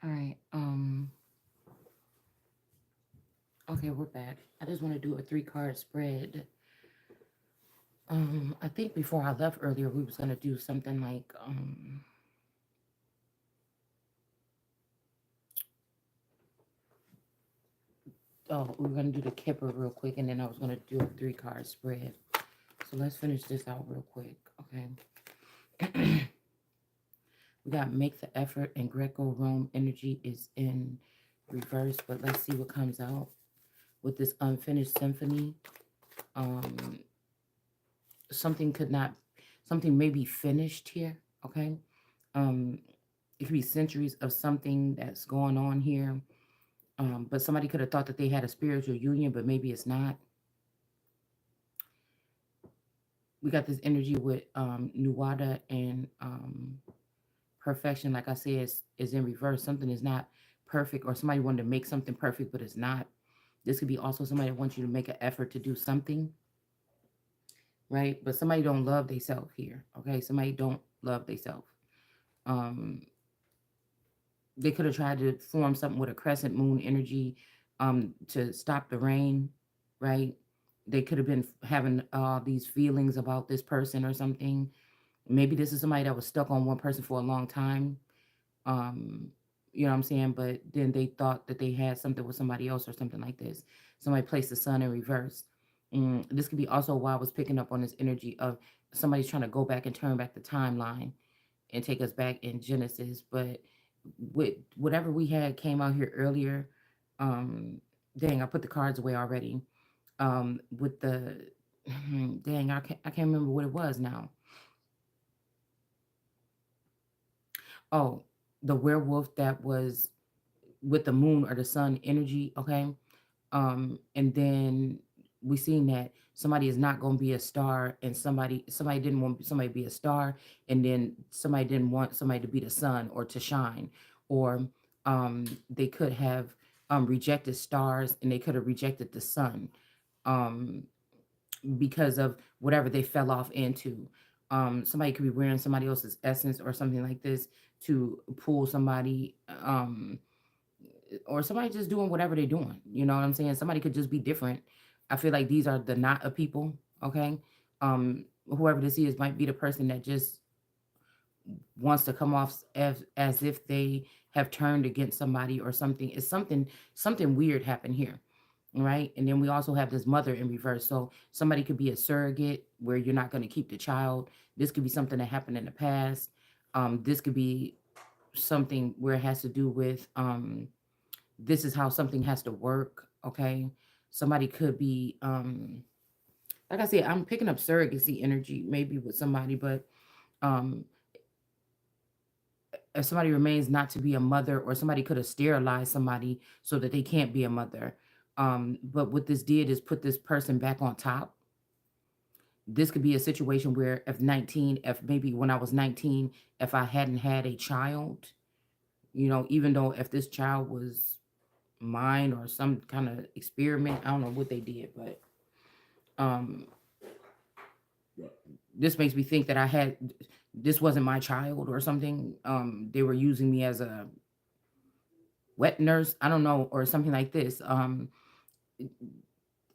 All right. Okay, we're back. I just want to do a three-card spread. I think before I left earlier, we was gonna do something like oh, we were gonna do the Kipper real quick, and then I was gonna do a three-card spread. So let's finish this out real quick, okay? We got make the effort, and Greco-Rome energy is in reverse, but let's see what comes out with this unfinished symphony. Um, something could not, something may be finished here, okay? Um, it could be centuries of something that's going on here. But somebody could have thought that they had a spiritual union, but maybe it's not. We got this energy with Nuwada and perfection. Like I said, is in reverse. Something is not perfect, or somebody wanted to make something perfect, but it's not. This could be also somebody that wants you to make an effort to do something, right? But somebody don't love themselves here. Okay, somebody don't love themselves. Um, they could have tried to form something with a crescent moon energy to stop the rain, right? They could have been having these feelings about this person or something. Maybe this is somebody that was stuck on one person for a long time. Um, you know what I'm saying? But then they thought that they had something with somebody else or something like this. Somebody placed the sun in reverse. This could be also why I was picking up on this energy of somebody's trying to go back and turn back the timeline and take us back in Genesis. But with whatever we had came out here earlier, um, dang, I put the cards away already. With the dang, I can't remember what it was now. Oh, the werewolf that was with the moon or the sun energy, okay? And then we seen that somebody is not going to be a star, and somebody didn't want somebody to be a star, and then somebody didn't want somebody to be the sun or to shine, or they could have rejected stars, and they could have rejected the sun. Um, because of whatever they fell off into. Somebody could be wearing somebody else's essence or something like this to pull somebody, or somebody just doing whatever they're doing. You know what I'm saying? Somebody could just be different. I feel like these are the not of people. Okay. Whoever this is might be the person that just wants to come off as if they have turned against somebody or something. It's something weird happened here, right? And then we also have this mother in reverse. So somebody could be a surrogate where you're not going to keep the child. This could be something that happened in the past. This could be something where it has to do with this is how something has to work. Okay. Somebody could be like I said, I'm picking up surrogacy energy maybe with somebody, but um if somebody remains not to be a mother, or somebody could have sterilized somebody so that they can't be a mother. But what this did is put this person back on top. This could be a situation where if 19, if maybe when I was 19, if I hadn't had a child, even though if this child was mine or some kind of experiment, I don't know what they did, but um this makes me think that this wasn't my child or something. They were using me as a wet nurse, I don't know, or something like this.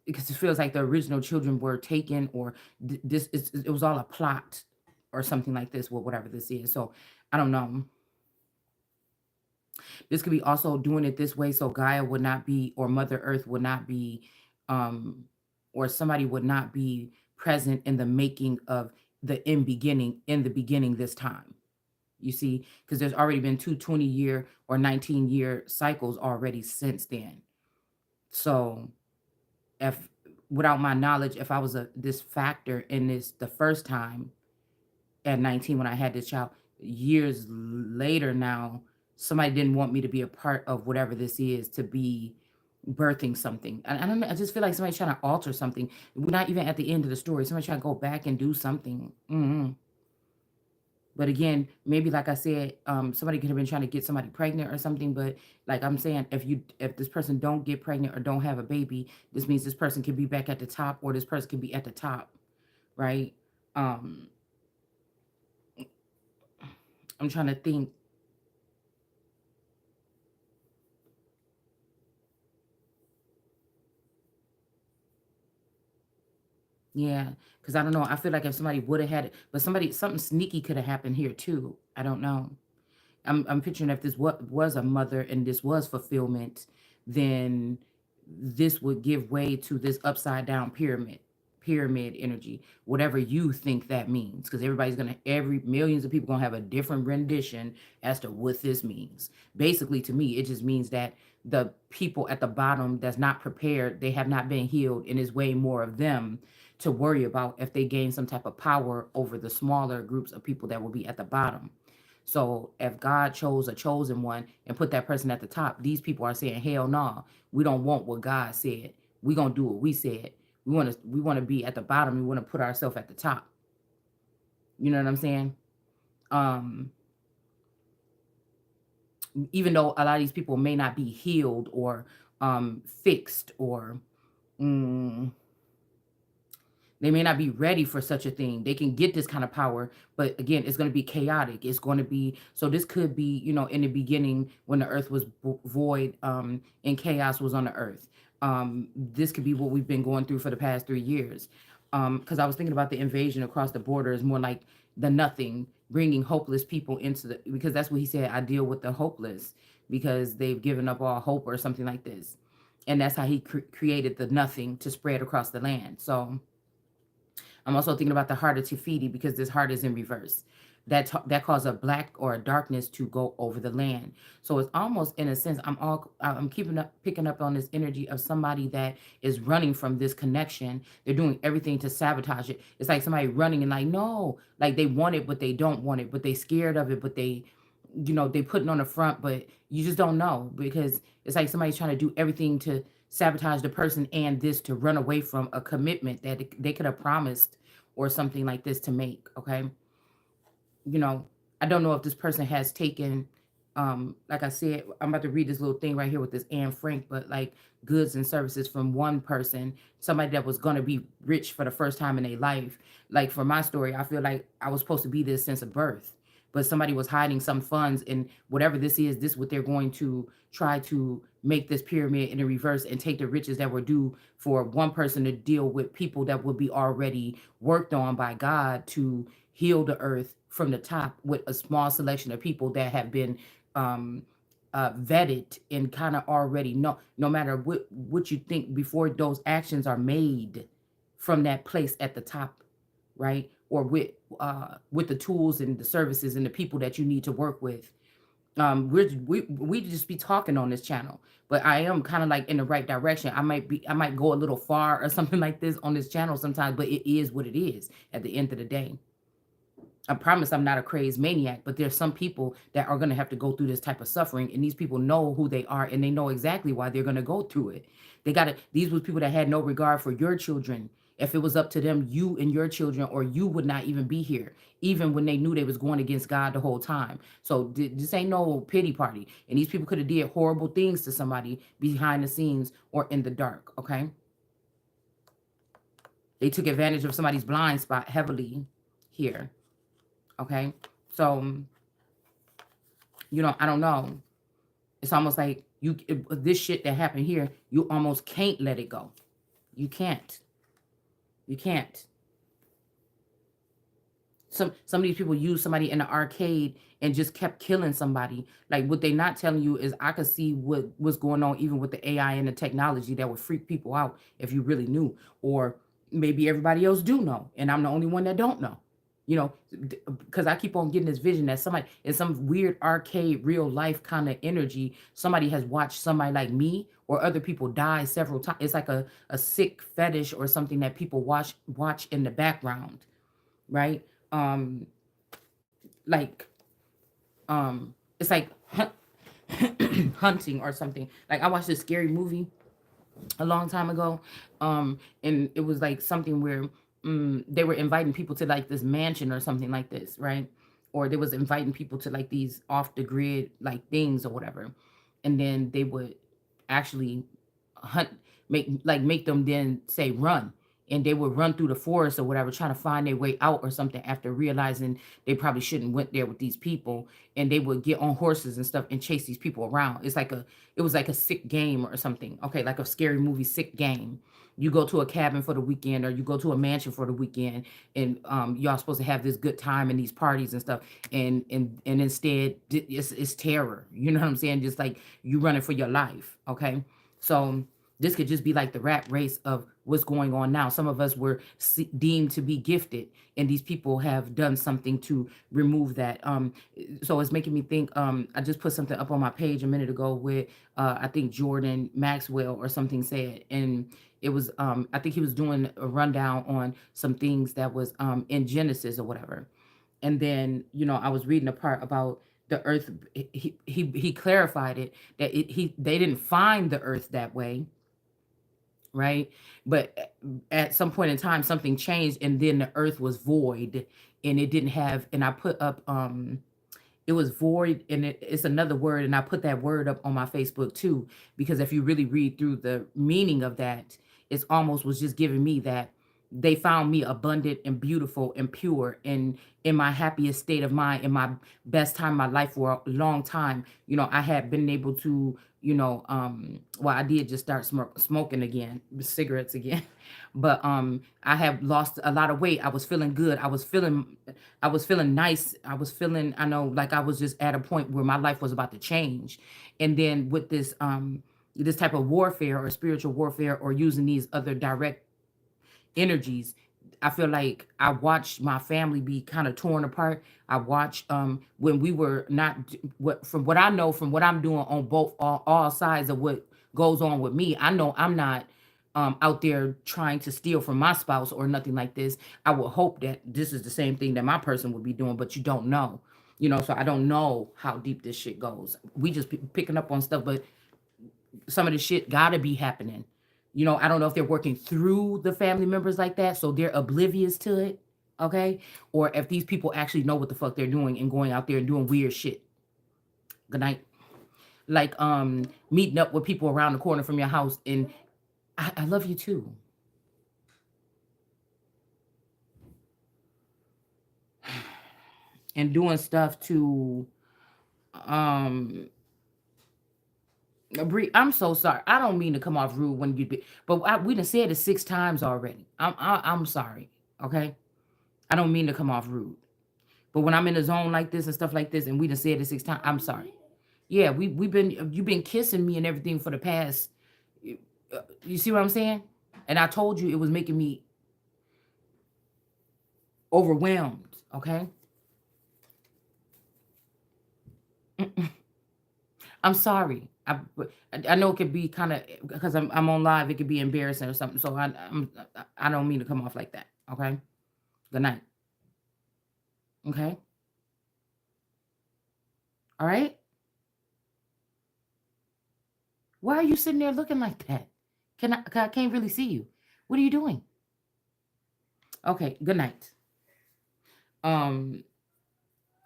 Because it feels like the original children were taken, or it was all a plot or something like this, with whatever this is. So I don't know. This could be also doing it this way so Gaia would not be, or Mother Earth would not be, um, or somebody would not be present in the making of in the beginning this time. You see, because there's already been two 20-year or 19-year cycles already since then. So if without my knowledge, if I was this factor in this the first time at 19 when I had this child, years later now, somebody didn't want me to be a part of whatever this is, to be birthing something. I don't know. I just feel like somebody's trying to alter something. We're not even at the end of the story. Somebody's trying to go back and do something. But again, maybe like I said, somebody could have been trying to get somebody pregnant or something. But like I'm saying, if this person don't get pregnant or don't have a baby, this means this person can be back at the top, or this person can be at the top, right? Um, I'm trying to think. Yeah, because I don't know. I feel like if somebody would have had it, but something sneaky could have happened here too. I don't know. I'm picturing if this was a mother and this was fulfillment, then this would give way to this upside down pyramid energy, whatever you think that means, because every millions of people gonna have a different rendition as to what this means. Basically, to me, it just means that the people at the bottom that's not prepared, they have not been healed, and is way more of them to worry about if they gain some type of power over the smaller groups of people that will be at the bottom. So if God chose a chosen one and put that person at the top, these people are saying, hell no, we don't want what God said. We gonna do what we said. We wanna be at the bottom. We wanna put ourselves at the top. You know what I'm saying? Um, Even though a lot of these people may not be healed or fixed or mm, they may not be ready for such a thing. They can get this kind of power, but again, it's going to be chaotic. It's going to be so. This could be, in the beginning when the earth was void, and chaos was on the earth. This could be what we've been going through for the past 3 years. Because I was thinking about the invasion across the border is more like the nothing, bringing hopeless people into the, because that's what he said. I deal with the hopeless because they've given up all hope or something like this, and that's how he created the nothing to spread across the land. So I'm also thinking about the heart of Tafiti because this heart is in reverse. That caused a black or a darkness to go over the land. So it's almost in a sense I'm keeping up picking up on this energy of somebody that is running from this connection. They're doing everything to sabotage it. It's like somebody running and like no, like they want it but they don't want it, but they scared of it, but they putting on the front, but you just don't know because it's like somebody's trying to do everything to sabotage the person and this to run away from a commitment that they could have promised or something like this to make. Okay, you know, I don't know if this person has taken, like I said, I'm about to read this little thing right here with this Anne Frank, but like goods and services from one person, somebody that was going to be rich for the first time in their life. Like for my story, I feel like I was supposed to be this since of birth, but somebody was hiding some funds, and whatever this is what they're going to try to make this pyramid in the reverse and take the riches that were due for one person to deal with people that will be already worked on by God to heal the earth from the top with a small selection of people that have been um, vetted and kind of already know, no matter what you think before those actions are made from that place at the top, right? Or with the tools and the services and the people that you need to work with. We just be talking on this channel, but I am kind of like in the right direction. I might go a little far or something like this on this channel sometimes, but it is what it is at the end of the day. I promise I'm not a crazed maniac, but there's some people that are going to have to go through this type of suffering, and these people know who they are, and they know exactly why they're going to go through it. These were people that had no regard for your children. If it was up to them, you and your children, or you would not even be here, even when they knew they was going against God the whole time. So this ain't no pity party, and these people could have did horrible things to somebody behind the scenes or in the dark. Okay, they took advantage of somebody's blind spot heavily here. Okay, so I don't know. It's almost like this shit that happened here, you almost can't let it go. You can't. You can't. Some of these people use somebody in the arcade and just kept killing somebody. Like what they not telling you is I could see what's going on even with the AI and the technology that would freak people out if you really knew. Or maybe everybody else do know, and I'm the only one that don't know. You know, because I keep on getting this vision that somebody in some weird arcade real life kind of energy, somebody has watched somebody like me or other people die several times. It's like a sick fetish or something that people watch in the background, right? Um, like it's like hunting or something. Like I watched this scary movie a long time ago, and it was like something where they were inviting people to like this mansion or something like this, right? Or they was inviting people to like these off the grid like things or whatever, and then they would actually hunt, make them then say run, and they would run through the forest or whatever trying to find their way out or something after realizing they probably shouldn't went there with these people, and they would get on horses and stuff and chase these people around. It was like a sick game or something, okay, like a scary movie sick game. You go to a cabin for the weekend or you go to a mansion for the weekend, and y'all supposed to have this good time and these parties and stuff, and instead it's terror, you know what I'm saying, just like you running for your life, okay. So this could just be like the rat race of what's going on now. Some of us were deemed to be gifted, and these people have done something to remove that. So it's making me think. I just put something up on my page a minute ago with I think Jordan Maxwell or something said, and it was I think he was doing a rundown on some things that was in Genesis or whatever. And then I was reading a part about the earth. He clarified it that he they didn't find the earth that way, right? But at some point in time, something changed, and then the earth was void, and it didn't have. And I put up, it was void, and it's another word, and I put that word up on my Facebook too, because if you really read through the meaning of that, it's almost was just giving me that they found me abundant and beautiful and pure and in my happiest state of mind, in my best time of my life for a long time. I had been able to, well, I did just start smoking again, cigarettes again. But I have lost a lot of weight. I was feeling good. I was feeling nice. I know, like I was just at a point where my life was about to change. And then with this type of warfare or spiritual warfare or using these other direct energies, I feel like I watched my family be kind of torn apart. I watched when we were not what from what I know from what I'm doing on both all sides of what goes on with me. I know I'm not out there trying to steal from my spouse or nothing like this. I would hope that this is the same thing that my person would be doing, but you don't know. So I don't know how deep this shit goes. We just picking up on stuff, but some of the shit gotta be happening. I don't know if they're working through the family members like that, so they're oblivious to it, okay? Or if these people actually know what the fuck they're doing and going out there and doing weird shit. Good night. Like meeting up with people around the corner from your house, and I love you too. And doing stuff to um Bree, I'm so sorry. I don't mean to come off rude when you be, but we done said it 6 times already. I'm sorry. Okay, I don't mean to come off rude, but when I'm in a zone like this and stuff like this, and we done said it 6 times, I'm sorry. Yeah, we've been you've been kissing me and everything for the past. You see what I'm saying? And I told you it was making me overwhelmed. Okay, I'm sorry. I know it could be kind of because I'm on live. It could be embarrassing or something. So I don't mean to come off like that. Okay. Good night. Okay. All right. Why are you sitting there looking like that? I can't really see you. What are you doing? Okay. Good night. Um.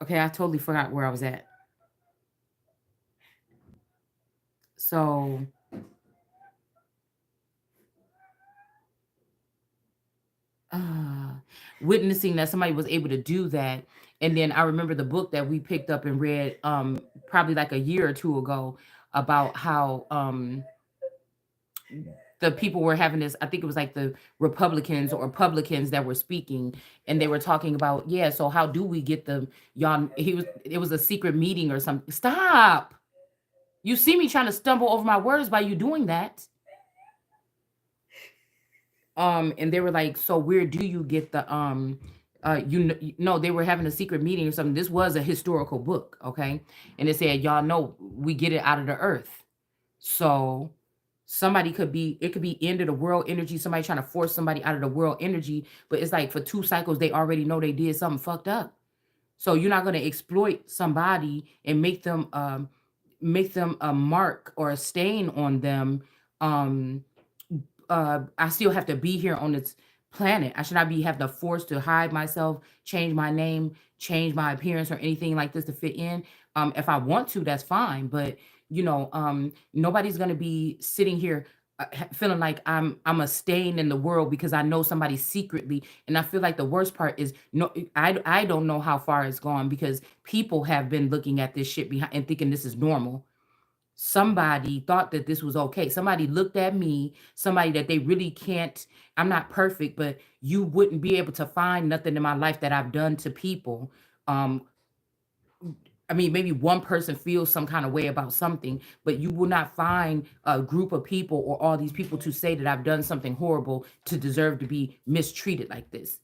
Okay. I totally forgot where I was at. So, uh, witnessing that somebody was able to do that, and then I remember the book that we picked up and read, probably like a year or two ago, about how the people were having this. I think it was like the Republicans or publicans that were speaking, and they were talking about, yeah, so how do we get them, y'all? It was a secret meeting or something. Stop. You see me trying to stumble over my words by you doing that. And they were like, so where do you get the no, they were having a secret meeting or something. This was a historical book, okay? And it said, y'all know we get it out of the earth. So somebody could be, it could be end of the world energy, somebody trying to force somebody out of the world energy, but it's like for 2 cycles they already know they did something fucked up. So you're not going to exploit somebody and make them a mark or a stain on them. um I still have to be here on this planet. I should not be have the force to hide myself, change my name, change my appearance or anything like this to fit in. If I want to, that's fine. But nobody's gonna be sitting here. feeling like I'm a stain in the world because I know somebody secretly. And I feel like the worst part is, no, I don't know how far it's gone because people have been looking at this shit behind and thinking this is normal. Somebody thought that this was okay. Somebody looked at me, somebody that they really can't. I'm not perfect, but you wouldn't be able to find nothing in my life that I've done to people. Um, I mean, maybe one person feels some kind of way about something, but you will not find a group of people or all these people to say that I've done something horrible to deserve to be mistreated like this.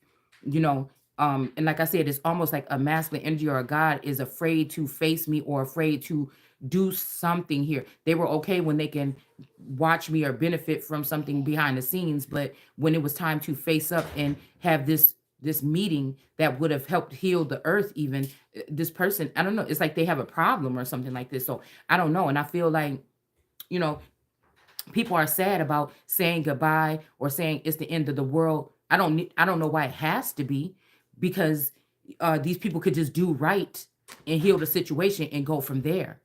You know, and like I said, it's almost like a masculine energy or a god is afraid to face me or afraid to do something here. They were okay when they can watch me or benefit from something behind the scenes, but when it was time to face up and have this meeting that would have helped heal the earth even, this person, I don't know, it's like they have a problem or something like this. So I don't know. And I feel like, you know, people are sad about saying goodbye or saying it's the end of the world. I don't know why it has to be, because these people could just do right and heal the situation and go from there.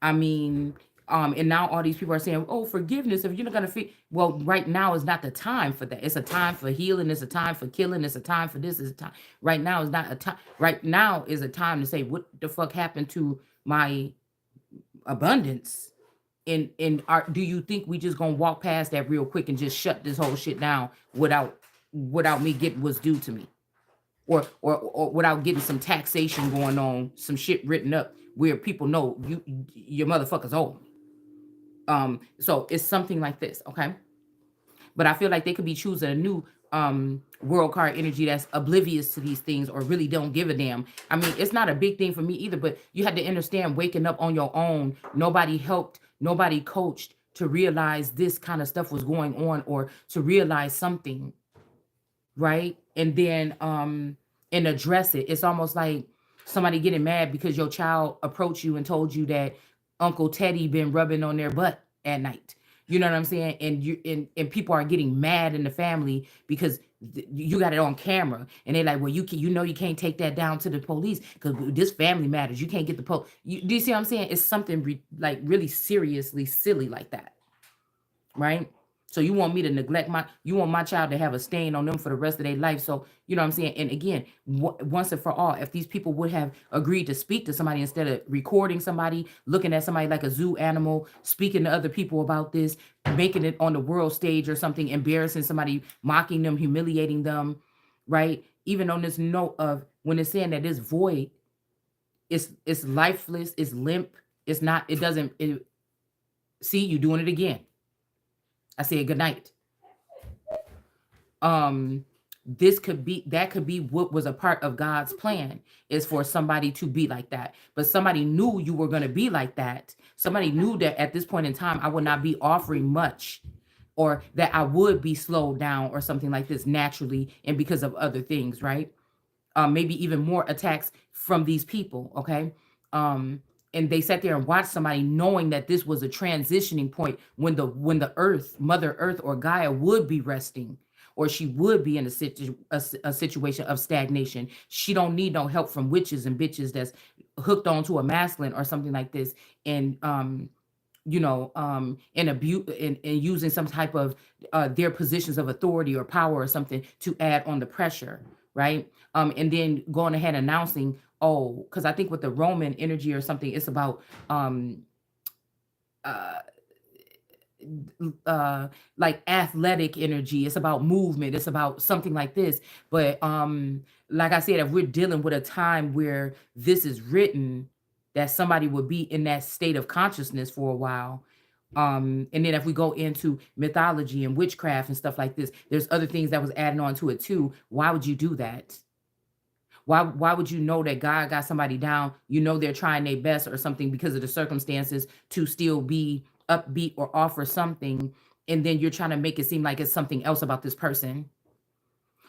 I mean, and now all these people are saying, "Oh, forgiveness. If you're not gonna feel well, right now is not the time for that. It's a time for healing. It's a time for killing. It's a time for this. It's a time. Right now is not a time. Right now is a time to say, what the fuck happened to my abundance? And do you think we just gonna walk past that real quick and just shut this whole shit down without me getting what's due to me, or without getting some taxation going on, some shit written up where people know your motherfuckers owe me. So it's something like this, okay? But I feel like they could be choosing a new world card energy that's oblivious to these things or really don't give a damn. I mean, it's not a big thing for me either, but you had to understand, waking up on your own, nobody helped, nobody coached to realize this kind of stuff was going on, or to realize something, right? And then and address it. It's almost like somebody getting mad because your child approached you and told you that Uncle Teddy been rubbing on their butt at night. You know what I'm saying? And people are getting mad in the family because you got it on camera, and they're like, well, you know you can't take that down to the police because this family matters. You can't get the police. Do you see what I'm saying? It's something like really seriously silly like that, right? So you want me to neglect you want my child to have a stain on them for the rest of their life. So, you know what I'm saying? And again, once and for all, if these people would have agreed to speak to somebody instead of recording somebody, looking at somebody like a zoo animal, speaking to other people about this, making it on the world stage or something, embarrassing somebody, mocking them, humiliating them, right? Even on this note of when it's saying that this void, it's lifeless, it's limp, it's not, it doesn't, see, you doing it again. I said good night. Um, this could be, that could be what was a part of God's plan, is for somebody to be like that. But somebody knew you were going to be like that. Somebody knew that at this point in time I would not be offering much, or that I would be slowed down or something like this naturally, and because of other things, right? Maybe even more attacks from these people. Okay. Um, and they sat there and watched somebody knowing that this was a transitioning point when the earth, Mother Earth or Gaia would be resting, or she would be in a situation of stagnation. She don't need no help from witches and bitches that's hooked onto a masculine or something like this, and and abuse and using some type of their positions of authority or power or something to add on the pressure, right? And then going ahead announcing, oh, because I think with the Roman energy or something, it's about uh, uh, like athletic energy. It's about movement. It's about something like this. But like I said, if we're dealing with a time where this is written, that somebody would be in that state of consciousness for a while. And then if we go into mythology and witchcraft and stuff like this, there's other things that was adding on to it too. Why would you do that? Why would you know that God got somebody down? You know they're trying their best or something because of the circumstances to still be upbeat or offer something, and then you're trying to make it seem like it's something else about this person.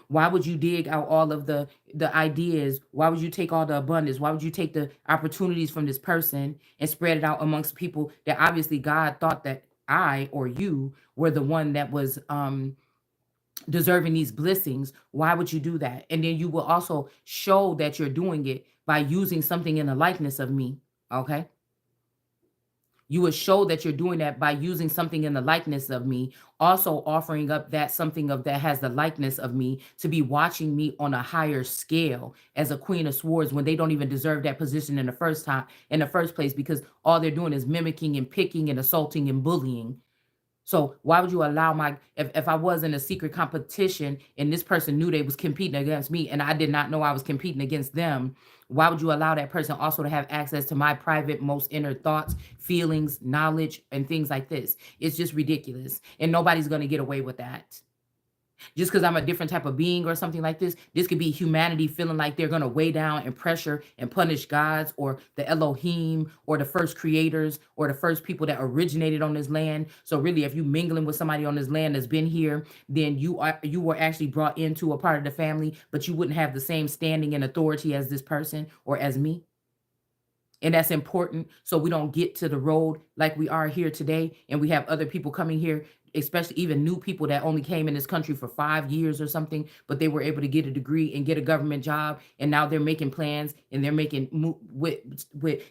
Why would you dig out all of the ideas? Why would you take all the abundance? Why would you take the opportunities from this person and spread it out amongst people that obviously God thought that I or you were the one that was deserving these blessings? Why would you do that? And then you will also show that you're doing it by using something in the likeness of me. Okay. You would show that you're doing that by using something in the likeness of me, also offering up that something of that has the likeness of me to be watching me on a higher scale as a queen of swords when they don't even deserve that position in the first time in the first place because all they're doing is mimicking and picking and assaulting and bullying. So why would you allow my if I was in a secret competition and this person knew they was competing against me and I did not know I was competing against them, why would you allow that person also to have access to my private, most inner thoughts, feelings, knowledge, and things like this? It's just ridiculous. And nobody's gonna get away with that just because I'm a different type of being or something like this could be humanity feeling like they're going to weigh down and pressure and punish gods or the Elohim or the first creators or the first people that originated on this land. So really, if you mingling with somebody on this land that's been here, then you were actually brought into a part of the family, but you wouldn't have the same standing and authority as this person or as me. And that's important so we don't get to the road like we are here today and we have other people coming here, especially even new people that only came in this country for 5 years or something, but they were able to get a degree and get a government job, and now they're making plans and they're making with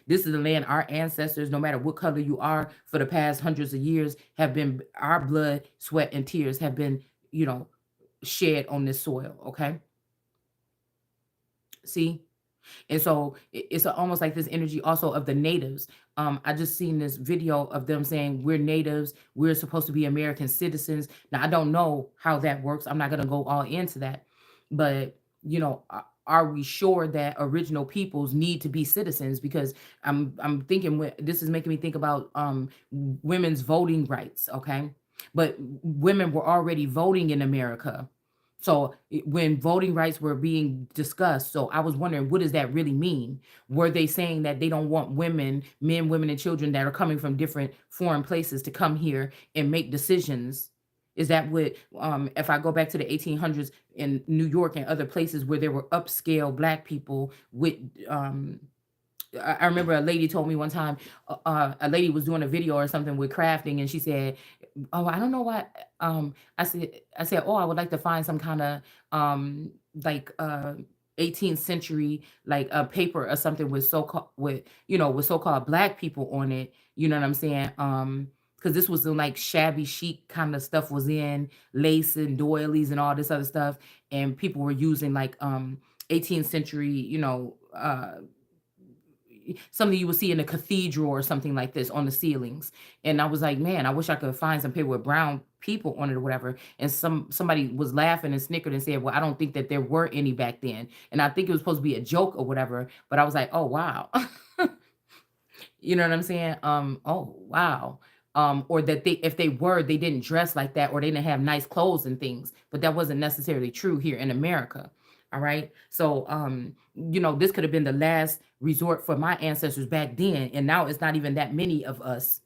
this is the land our ancestors, no matter what color you are, for the past hundreds of years have been our blood, sweat, and tears have been, you know, shed on this soil. Okay, see. And so it's almost like this energy also of the natives. I just seen this video of them saying we're natives, we're supposed to be American citizens. Now I don't know how that works. I'm not gonna go all into that, but are we sure that original peoples need to be citizens? Because I'm thinking this is making me think about women's voting rights. Okay, but women were already voting in America. So when voting rights were being discussed, so I was wondering, what does that really mean? Were they saying that they don't want women, men, women, and children that are coming from different foreign places to come here and make decisions? Is that what, if I go back to the 1800s in New York and other places where there were upscale Black people with, I remember a lady told me one time, a lady was doing a video or something with crafting, and she said, "Oh, I don't know what." I said, "Oh, I would like to find some kind of like 18th century like a paper or something with so-called with so-called Black people on it." You know what I'm saying? Because this was the like shabby chic kind of stuff was in lace and doilies and all this other stuff, and people were using like 18th century, something you would see in a cathedral or something like this on the ceilings. And I was like, man, I wish I could find some paper with brown people on it or whatever. And somebody was laughing and snickered and said, well, I don't think that there were any back then. And I think it was supposed to be a joke or whatever. But I was like, oh wow. You know what I'm saying? Oh wow. Or that they if they were, they didn't dress like that or they didn't have nice clothes and things. But that wasn't necessarily true here in America. All right. So this could have been the last resort for my ancestors back then. And now it's not even that many of us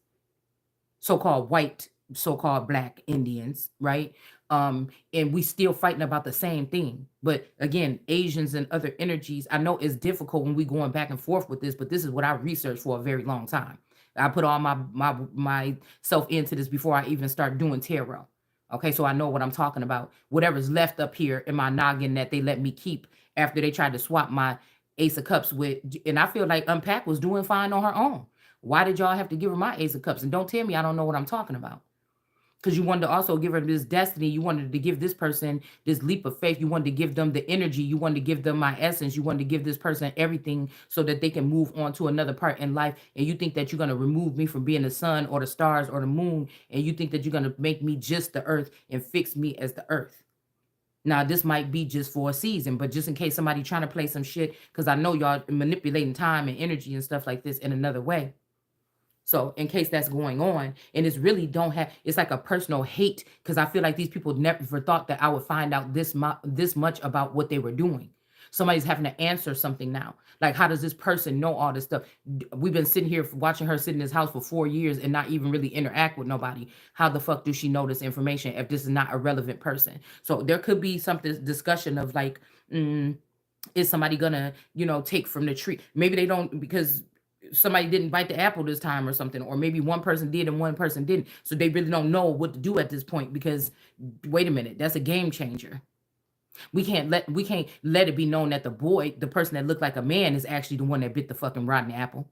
so-called white, so-called Black Indians, right? And we still fighting about the same thing. But again, Asians and other energies, I know it's difficult when we going back and forth with this, but this is what I researched for a very long time. I put all myself into this before I even start doing tarot. Okay, so I know what I'm talking about. Whatever's left up here in my noggin that they let me keep after they tried to swap my Ace of Cups with, and I feel like Unpack was doing fine on her own. Why did y'all have to give her my Ace of Cups? And don't tell me I don't know what I'm talking about. Because you wanted to also give her this destiny. You wanted to give this person this leap of faith. You wanted to give them the energy. You wanted to give them my essence. You wanted to give this person everything so that they can move on to another part in life. And you think that you're going to remove me from being the sun or the stars or the moon. And you think that you're going to make me just the earth and fix me as the earth. Now, this might be just for a season, but just in case somebody trying to play some shit, because I know y'all manipulating time and energy and stuff like this in another way. So in case that's going on, and it's really don't have, it's like a personal hate because I feel like these people never thought that I would find out this much about what they were doing. Somebody's having to answer something now. Like, how does this person know all this stuff? We've been sitting here watching her sit in this house for 4 years and not even really interact with nobody. How the fuck do she know this information if this is not a relevant person? So there could be something discussion of like, is somebody gonna, take from the tree? Maybe they don't because somebody didn't bite the apple this time or something, or maybe one person did and one person didn't. So they really don't know what to do at this point because wait a minute, that's a game changer. We can't let it be known that the person that looked like a man, is actually the one that bit the fucking rotten apple.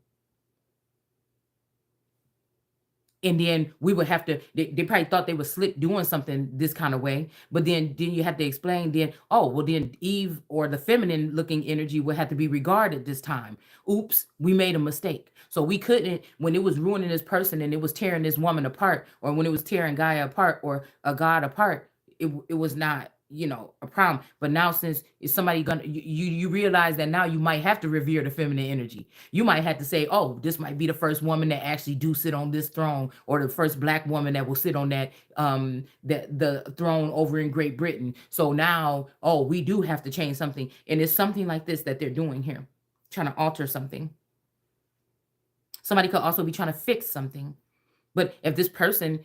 and then we would have to they probably thought they were slick doing something this kind of way, but then you have to explain, then oh well, then Eve or the feminine looking energy would have to be regarded this time. Oops, we made a mistake, so we couldn't, when it was ruining this person and it was tearing this woman apart, or when it was tearing Gaia apart or a god apart, it was not, a problem. But now, since it's somebody gonna, you realize that now you might have to revere the feminine energy. You might have to say, oh, this might be the first woman that actually do sit on this throne, or the first black woman that will sit on that the throne over in Great Britain. So now, oh, we do have to change something, and it's something like this that they're doing here, trying to alter something. Somebody could also be trying to fix something. But if this person,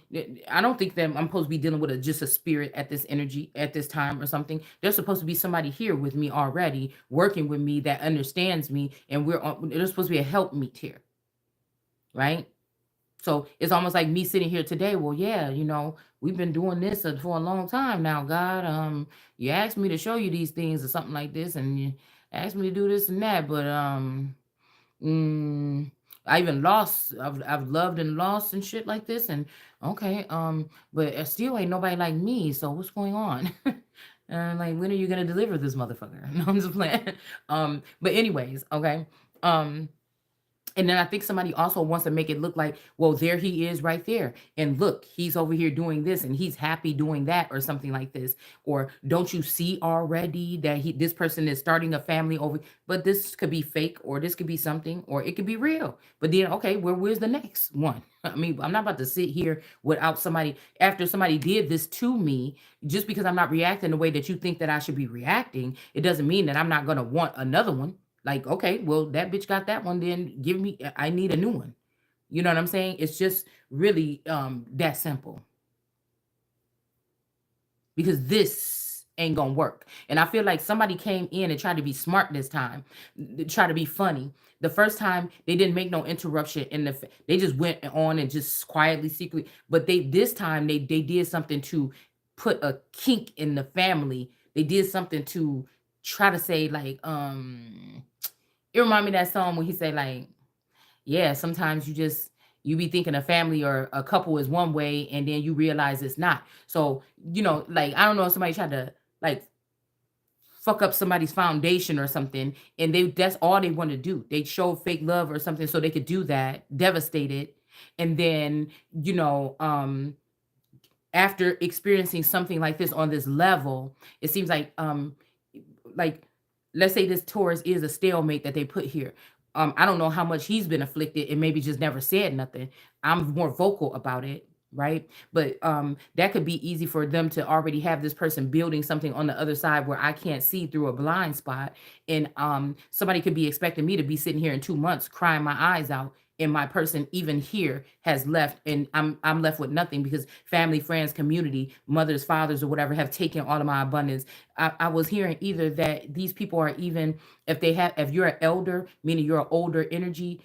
I don't think that I'm supposed to be dealing with just a spirit at this energy at this time or something. There's supposed to be somebody here with me already, working with me, that understands me, and there's supposed to be a help meet here, right? So it's almost like me sitting here today. Well, yeah, we've been doing this for a long time now. God, you asked me to show you these things or something like this, and you asked me to do this and that, but Mm, I even lost. I've loved and lost and shit like this. And okay, but it still ain't nobody like me. So what's going on? And like, when are you gonna deliver this motherfucker? No, I'm just playing. But anyways, okay. And then I think somebody also wants to make it look like, well, there he is right there. And look, he's over here doing this and he's happy doing that or something like this. Or don't you see already that this person is starting a family over? But this could be fake, or this could be something, or it could be real. But then, okay, where's the next one? I mean, I'm not about to sit here without somebody, after somebody did this to me, just because I'm not reacting the way that you think that I should be reacting, it doesn't mean that I'm not going to want another one. Like, okay, well, that bitch got that one, then give me, I need a new one. You know what I'm saying? It's just really that simple, because this ain't gonna work. And I feel like somebody came in and tried to be smart this time, try to be funny. The first time they didn't make no interruption in they just went on and just quietly, secretly. But this time they did something to put a kink in the family. They did something to try to say, like, it reminded me of that song when he said, like, yeah, sometimes you be thinking a family or a couple is one way, and then you realize it's not. So, like, I don't know if somebody tried to, like, fuck up somebody's foundation or something, and that's all they want to do. They show fake love or something so they could do that, devastate it. And then, you know, um, after experiencing something like this on this level, it seems like, let's say this Taurus is a stalemate that they put here. I don't know how much he's been afflicted and maybe just never said nothing. I'm more vocal about it, right? But that could be easy for them to already have this person building something on the other side where I can't see through a blind spot. And somebody could be expecting me to be sitting here in 2 months crying my eyes out, and my person even here has left, and I'm left with nothing, because family, friends, community, mothers, fathers, or whatever have taken all of my abundance. I was hearing either that these people are, even if you're an elder, meaning you're an older energy,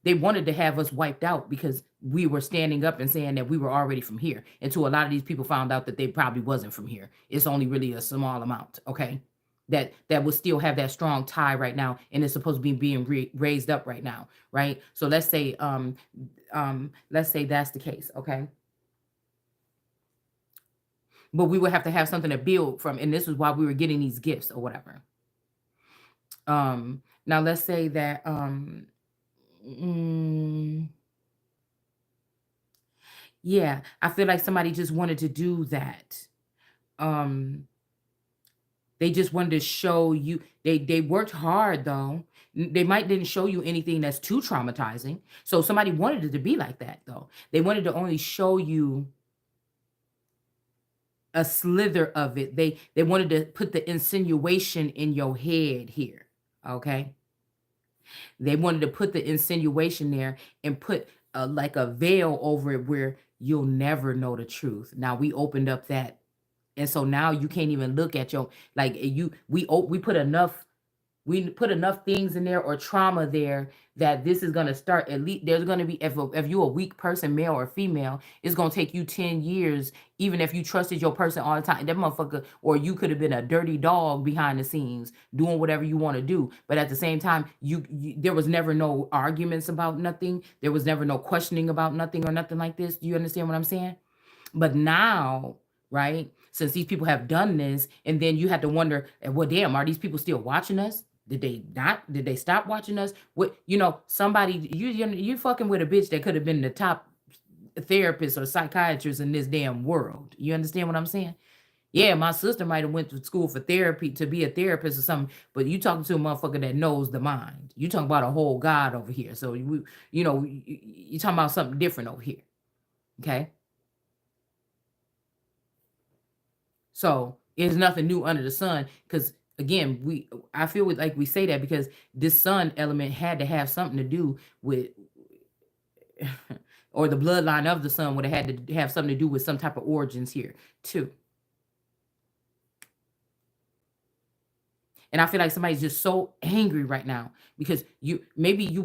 they wanted to have us wiped out because we were standing up and saying that we were already from here. And so a lot of these people found out that they probably wasn't from here. It's only really a small amount, okay? That would still have that strong tie right now, and it's supposed to be being raised up right now, right? So let's say that's the case, okay? But we would have to have something to build from, and this is why we were getting these gifts or whatever. Now let's say that mm, yeah, I feel like somebody just wanted to do that. Um they just wanted to show you, they worked hard though. They might didn't show you anything that's too traumatizing. So somebody wanted it to be like that though. They wanted to only show you a slither of it. They wanted to put the insinuation in your head here. Okay? They wanted to put the insinuation there and put like a veil over it where you'll never know the truth. Now we opened up that, and so now you can't even look at your, like, we put enough We put enough things in there or trauma there that this is going to start. At least there's going to be, if you're a weak person, male or female, it's going to take you 10 years, even if you trusted your person all the time. That motherfucker, or you could have been a dirty dog behind the scenes doing whatever you want to do. But at the same time, there was never no arguments about nothing. There was never no questioning about nothing or nothing like this. Do you understand what I'm saying? But now, right, since these people have done this, and then you have to wonder, well, damn, are these people still watching us? Did they not? Did they stop watching us? What, somebody, you fucking with a bitch that could have been the top therapist or psychiatrist in this damn world. You understand what I'm saying? Yeah, my sister might have went to school for therapy to be a therapist or something, but you talking to a motherfucker that knows the mind. You talking about a whole god over here. So you talking about something different over here. Okay. So it's nothing new under the sun. Because again, I feel like we say that because this sun element had to have something to do with, or the bloodline of the sun would have had to have something to do with some type of origins here too. And I feel like somebody's just so angry right now because you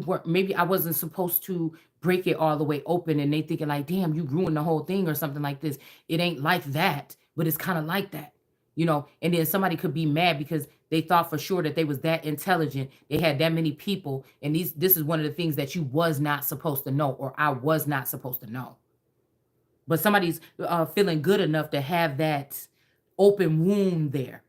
weren't, maybe I wasn't supposed to break it all the way open, and they thinking like, damn, you ruined the whole thing or something like this. It ain't like that, but it's kind of like that. And then somebody could be mad because they thought for sure that they was that intelligent. They had that many people, and this is one of the things that you was not supposed to know, or I was not supposed to know. But somebody's feeling good enough to have that open wound there,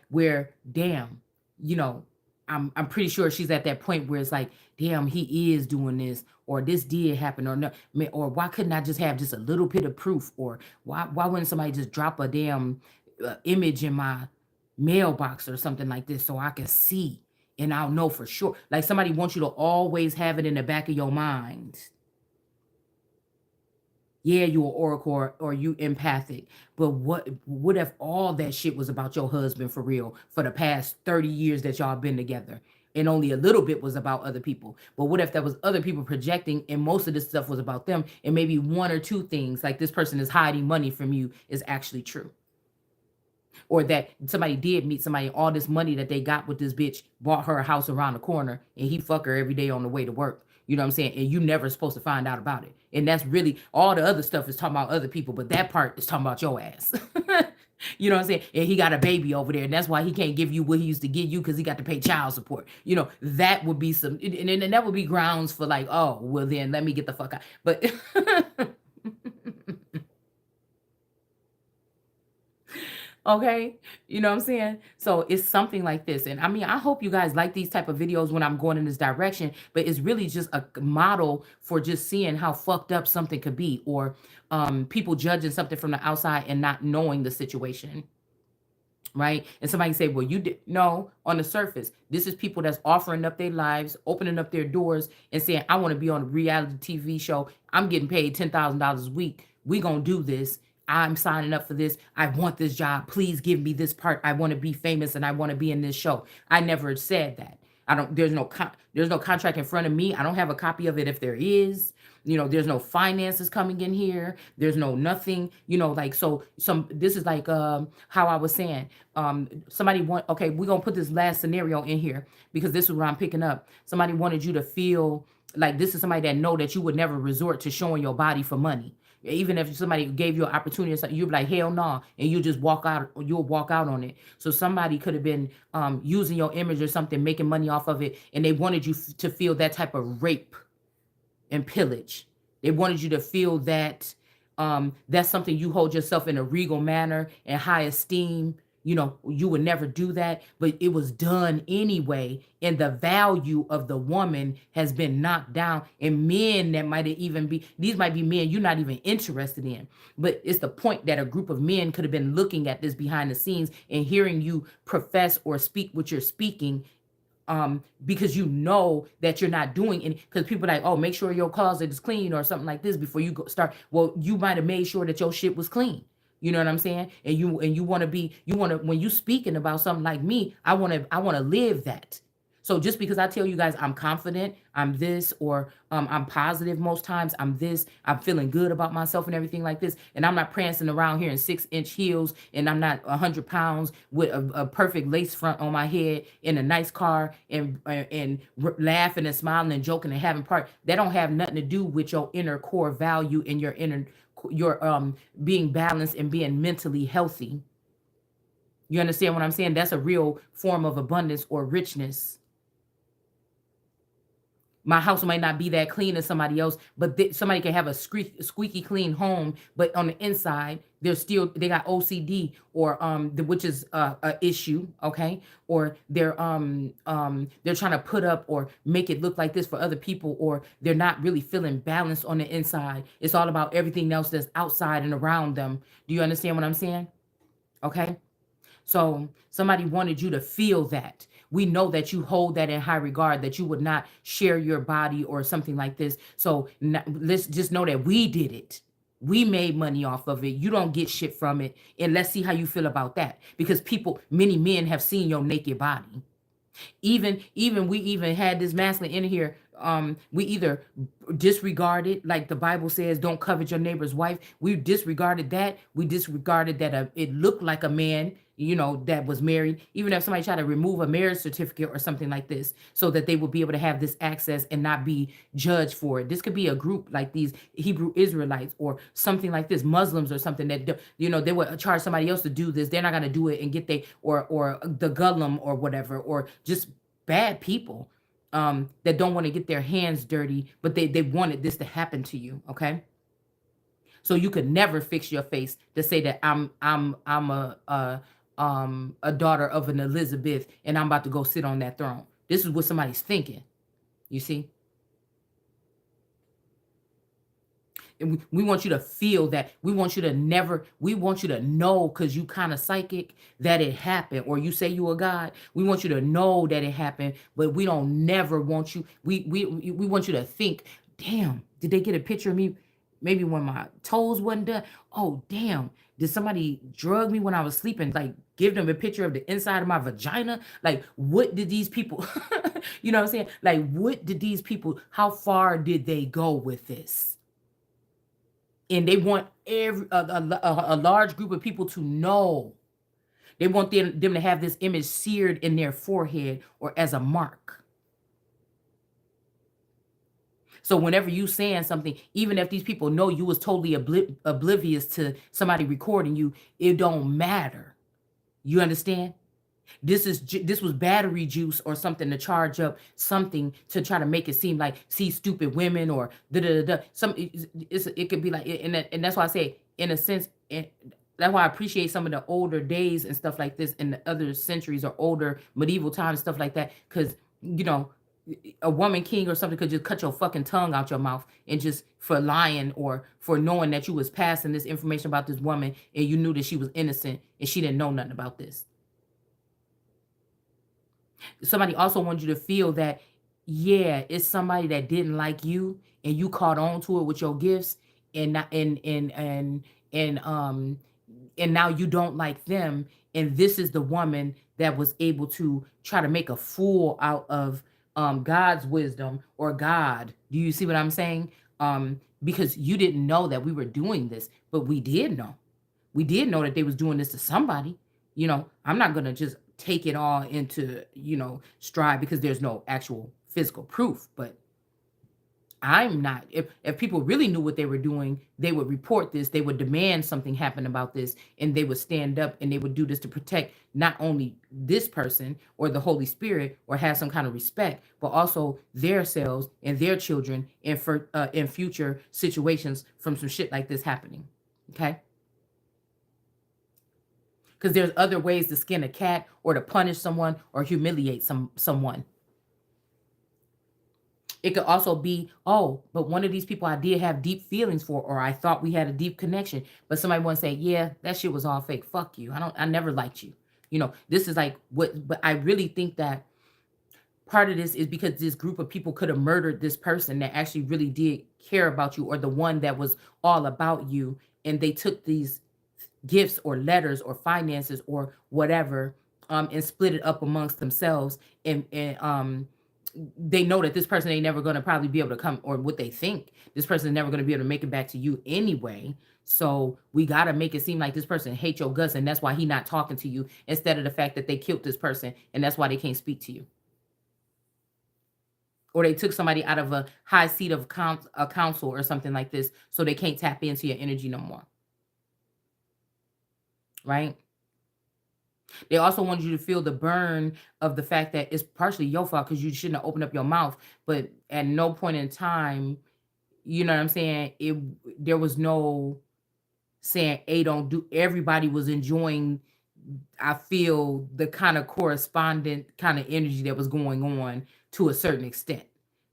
where damn, you know, I'm pretty sure she's at that point where it's like, damn, he is doing this, or this did happen, or no, or why couldn't I just have just a little bit of proof, or why wouldn't somebody just drop a damn image in my mailbox or something like this so I can see and I'll know for sure. Like somebody wants you to always have it in the back of your mind. Yeah, you are oracle, or you empathic. But what if all that shit was about your husband for real for the past 30 years that y'all been together? And only a little bit was about other people. But what if that was other people projecting and most of this stuff was about them, and maybe one or two things like this person is hiding money from you is actually true? Or that somebody did meet somebody, all this money that they got with this bitch bought her a house around the corner, and he fuck her every day on the way to work. You know what I'm saying? And you never supposed to find out about it. And that's really all the other stuff is talking about other people, but that part is talking about your ass. You know what I'm saying? And he got a baby over there, and that's why he can't give you what he used to give you, because he got to pay child support. That would be some, and that would be grounds for like, oh, well then let me get the fuck out. But okay, you know what I'm saying? So it's something like this. And I mean, I hope you guys like these type of videos when I'm going in this direction, but it's really just a model for just seeing how fucked up something could be, or people judging something from the outside and not knowing the situation, right? And somebody say, well, you did. No, on the surface, this is people that's offering up their lives, opening up their doors and saying, I want to be on a reality TV show. I'm getting paid $10,000 a week. We gonna do this. I'm signing up for this. I want this job. Please give me this part. I want to be famous and I want to be in this show. I never said that. I don't, there's no contract in front of me. I don't have a copy of it if there is. There's no finances coming in here. There's no nothing, like, so this is like how I was saying. Somebody okay, we're gonna put this last scenario in here because this is what I'm picking up. Somebody wanted you to feel like this is somebody that know that you would never resort to showing your body for money. Even if somebody gave you an opportunity or something, you'd be like, hell no, and you just walk out, you'll walk out on it. So somebody could have been using your image or something, making money off of it, and they wanted you to feel that type of rape and pillage. They wanted you to feel that that's something you hold yourself in a regal manner and high esteem. You would never do that, but it was done anyway. And the value of the woman has been knocked down. And men that might even be, these might be men you're not even interested in. But it's the point that a group of men could have been looking at this behind the scenes and hearing you profess or speak what you're speaking, because you know that you're not doing any, because people are like, oh, make sure your closet is clean or something like this before you go start. Well, you might have made sure that your shit was clean. You know what I'm saying? And you want to when you speaking about something like me, I want to live that. So just because I tell you guys I'm confident, I'm this, or I'm positive most times, I'm this, I'm feeling good about myself and everything like this, and I'm not prancing around here in 6-inch heels, and I'm not 100 pounds with a perfect lace front on my head in a nice car, and laughing and smiling and joking and having part. That don't have nothing to do with your inner core value and your inner your being balanced and being mentally healthy. You understand what I'm saying? That's a real form of abundance or richness. My house might not be that clean as somebody else, but somebody can have a squeaky clean home, but on the inside, they got OCD, or which is a issue, okay? Or they're trying to put up or make it look like this for other people, or they're not really feeling balanced on the inside. It's all about everything else that's outside and around them. Do you understand what I'm saying? Okay. So somebody wanted you to feel that. We know that you hold that in high regard, that you would not share your body or something like this. So let's just know that we did it. We made money off of it. You don't get shit from it. And let's see how you feel about that. Because many men have seen your naked body. Even we even had this masculine in here. We either disregarded, like the Bible says, don't covet your neighbor's wife. We disregarded that. We disregarded that it looked like a man, that was married. Even if somebody tried to remove a marriage certificate or something like this, so that they would be able to have this access and not be judged for it. This could be a group like these Hebrew Israelites or something like this, Muslims or something that they would charge somebody else to do this. They're not going to do it and get or the Gullum or whatever, or just bad people that don't want to get their hands dirty, but they wanted this to happen to you. Okay. So you could never fix your face to say that I'm a daughter of an Elizabeth and I'm about to go sit on that throne. This is what somebody's thinking. You see? And we want you to feel that. We want you to know, because you kind of psychic, that it happened. Or you say you a God. We want you to know that it happened, but we don't never want you. We want you to think, damn, did they get a picture of me? Maybe when my toes wasn't done. Oh, damn. Did somebody drug me when I was sleeping? Like, give them a picture of the inside of my vagina? Like, what did these people, you know what I'm saying? Like, what did these people, how far did they go with this? And they want a large group of people to know. They want them to have this image seared in their forehead or as a mark. So whenever you saying something, even if these people know you was totally oblivious to somebody recording you, it don't matter. You understand? This was battery juice or something to charge up something to try to make it seem like, see, stupid women or da da da. It could be like, and that's why I say, in a sense, that's why I appreciate some of the older days and stuff like this in the other centuries or older medieval times, stuff like that, because a woman king or something could just cut your fucking tongue out your mouth, and just for lying or for knowing that you was passing this information about this woman and you knew that she was innocent and she didn't know nothing about this. Somebody also wanted you to feel that, yeah, it's somebody that didn't like you and you caught on to it with your gifts, and not and now you don't like them, and this is the woman that was able to try to make a fool out of God's wisdom or God. Do you see what I'm saying? Because you didn't know that we were doing this, but we did know. We did know that they was doing this to somebody. I'm not gonna just take it all into stride, because there's no actual physical proof. But I'm not. If people really knew what they were doing, they would report this. They would demand something happen about this, and they would stand up and they would do this to protect not only this person or the Holy Spirit, or have some kind of respect, but also their selves and their children, and for in future situations from some shit like this happening. Okay. Because there's other ways to skin a cat or to punish someone or humiliate someone. It could also be, oh, but one of these people I did have deep feelings for, or I thought we had a deep connection, but somebody want to say, yeah, that shit was all fake. Fuck you. I never liked you. This is like what, but I really think that part of this is because this group of people could have murdered this person that actually really did care about you, or the one that was all about you, and they took these gifts or letters or finances or whatever, and split it up amongst themselves, and they know that this person ain't never going to probably be able to come, or what they think, this person is never going to be able to make it back to you anyway. So we got to make it seem like this person hates your guts, and that's why he not talking to you, instead of the fact that they killed this person and that's why they can't speak to you, or they took somebody out of a high seat of a council or something like this, so they can't tap into your energy no more, right? They also want you to feel the burn of the fact that it's partially your fault because you shouldn't have opened up your mouth. But at no point in time, you know what I'm saying? There was no saying, "Hey, don't do." Everybody was enjoying. I feel the kind of correspondent kind of energy that was going on to a certain extent.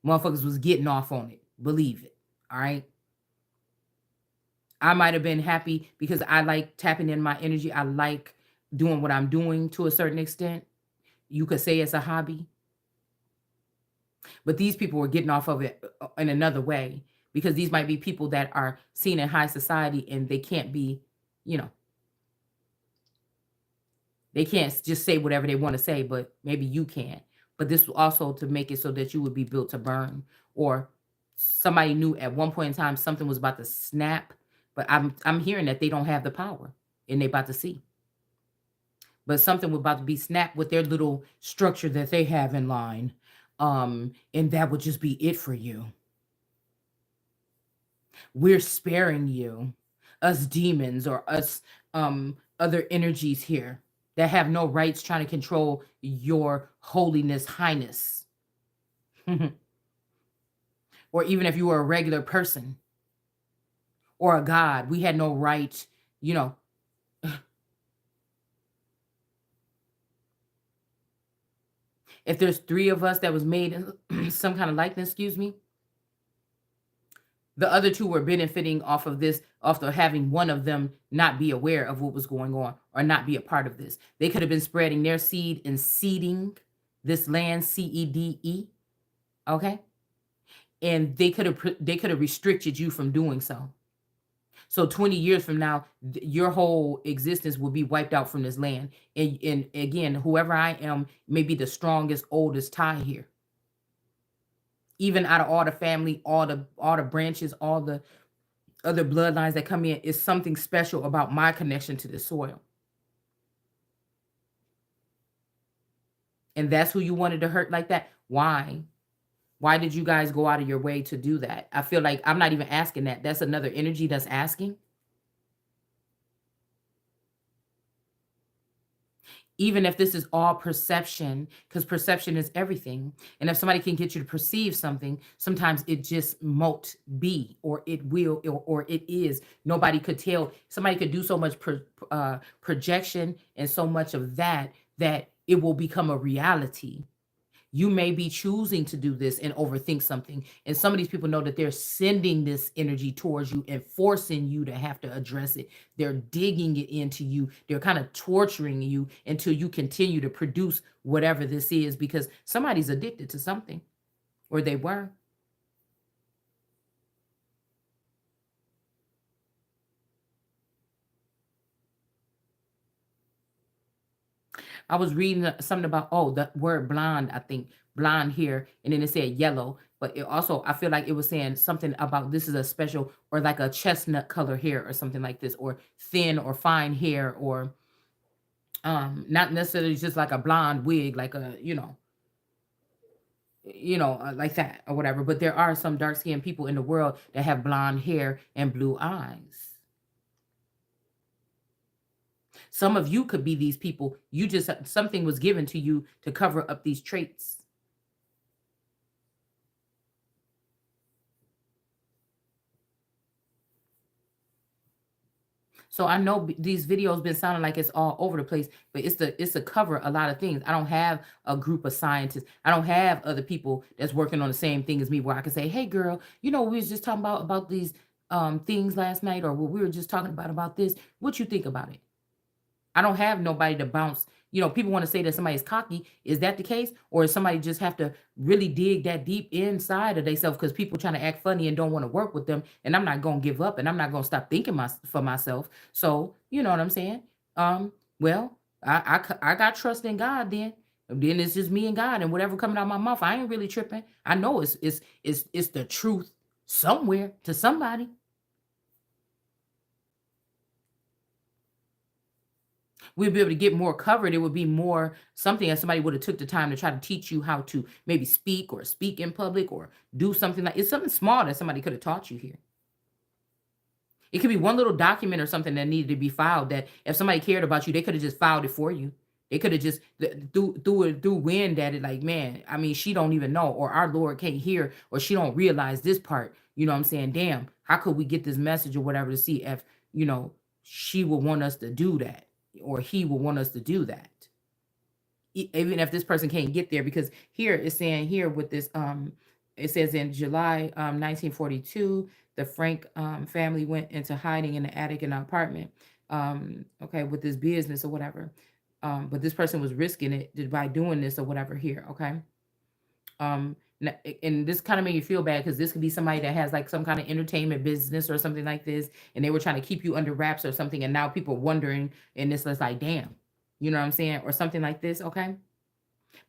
Motherfuckers was getting off on it. Believe it. All right. I might have been happy because I like tapping in my energy. I like doing what I'm doing to a certain extent. You could say it's a hobby, but these people were getting off of it in another way, because these might be people that are seen in high society and they can't be, you know, they can't just say whatever they want to say, but maybe you can. But this was also to make it so that you would be built to burn, or somebody knew at one point in time something was about to snap. But I'm hearing that they don't have the power and they about to see. But something was about to be snapped with their little structure that they have in line. And that would just be it for you. We're sparing you, us demons or us other energies here that have no rights trying to control your holiness, highness. Or even if you were a regular person or a god, we had no right, you know. If there's three of us that was made in some kind of likeness, excuse me, the other two were benefiting off of this, off of having one of them not be aware of what was going on or not be a part of this. They could have been spreading their seed and seeding this land, CEDE, okay? And they could have restricted you from doing so. So 20 years from now, your whole existence will be wiped out from this land. And again, whoever I am may be the strongest, oldest tie here. Even out of all the family, all the branches, all the other bloodlines that come in, is something special about my connection to the soil. And that's who you wanted to hurt like that. Why? Why did you guys go out of your way to do that? I feel like I'm not even asking that. That's another energy that's asking. Even if this is all perception, because perception is everything. And if somebody can get you to perceive something, sometimes it just mote be, or it will, or it is. Nobody could tell. Somebody could do so much projection and so much of that, that it will become a reality. You may be choosing to do this and overthink something. And some of these people know that they're sending this energy towards you and forcing you to have to address it. They're digging it into you. They're kind of torturing you until you continue to produce whatever this is, because somebody's addicted to something, or they were. I was reading something about, the word blonde, I think blonde hair, and then it said yellow. But it also, I feel like it was saying something about this is a special, or like a chestnut color hair or something like this, or thin or fine hair, or not necessarily just like a blonde wig, like a, like that or whatever. But there are some dark skinned people in the world that have blonde hair and blue eyes. Some of you could be these people. You just, something was given to you to cover up these traits. So I know these videos been sounding like it's all over the place, but it's to cover a lot of things. I don't have a group of scientists. I don't have other people that's working on the same thing as me, where I can say, "Hey, girl, we was just talking about these things last night, or what we were just talking about this. What you think about it?" I don't have nobody to bounce. People want to say that somebody's cocky. Is that the case? Or is somebody just have to really dig that deep inside of themselves, because people trying to act funny and don't want to work with them. And I'm not going to give up, and I'm not going to stop thinking for myself. So, you know what I'm saying? Well, I got trust in God then. Then it's just me and God and whatever coming out my mouth. I ain't really tripping. I know it's the truth somewhere to somebody. We'd be able to get more covered. It would be more something that somebody would have took the time to try to teach you how to maybe speak or speak in public or do something like it's something small that somebody could have taught you here. It could be one little document or something that needed to be filed that if somebody cared about you, they could have just filed it for you. They could have just threw wind at it like, man, I mean, she don't even know, or our Lord can't hear, or she don't realize this part. You know what I'm saying? Damn, how could we get this message or whatever to see if, you know, she would want us to do that or he would want us to do that? Even if this person can't get there, because here it's saying here with this it says in July 1942 the Frank family went into hiding in the attic in an apartment, okay, with this business or whatever, but this person was risking it by doing this or whatever here, okay. And this kind of made you feel bad because this could be somebody that has like some kind of entertainment business or something like this, and they were trying to keep you under wraps or something, and now people are wondering, and it's just like, damn, you know what I'm saying, or something like this, okay.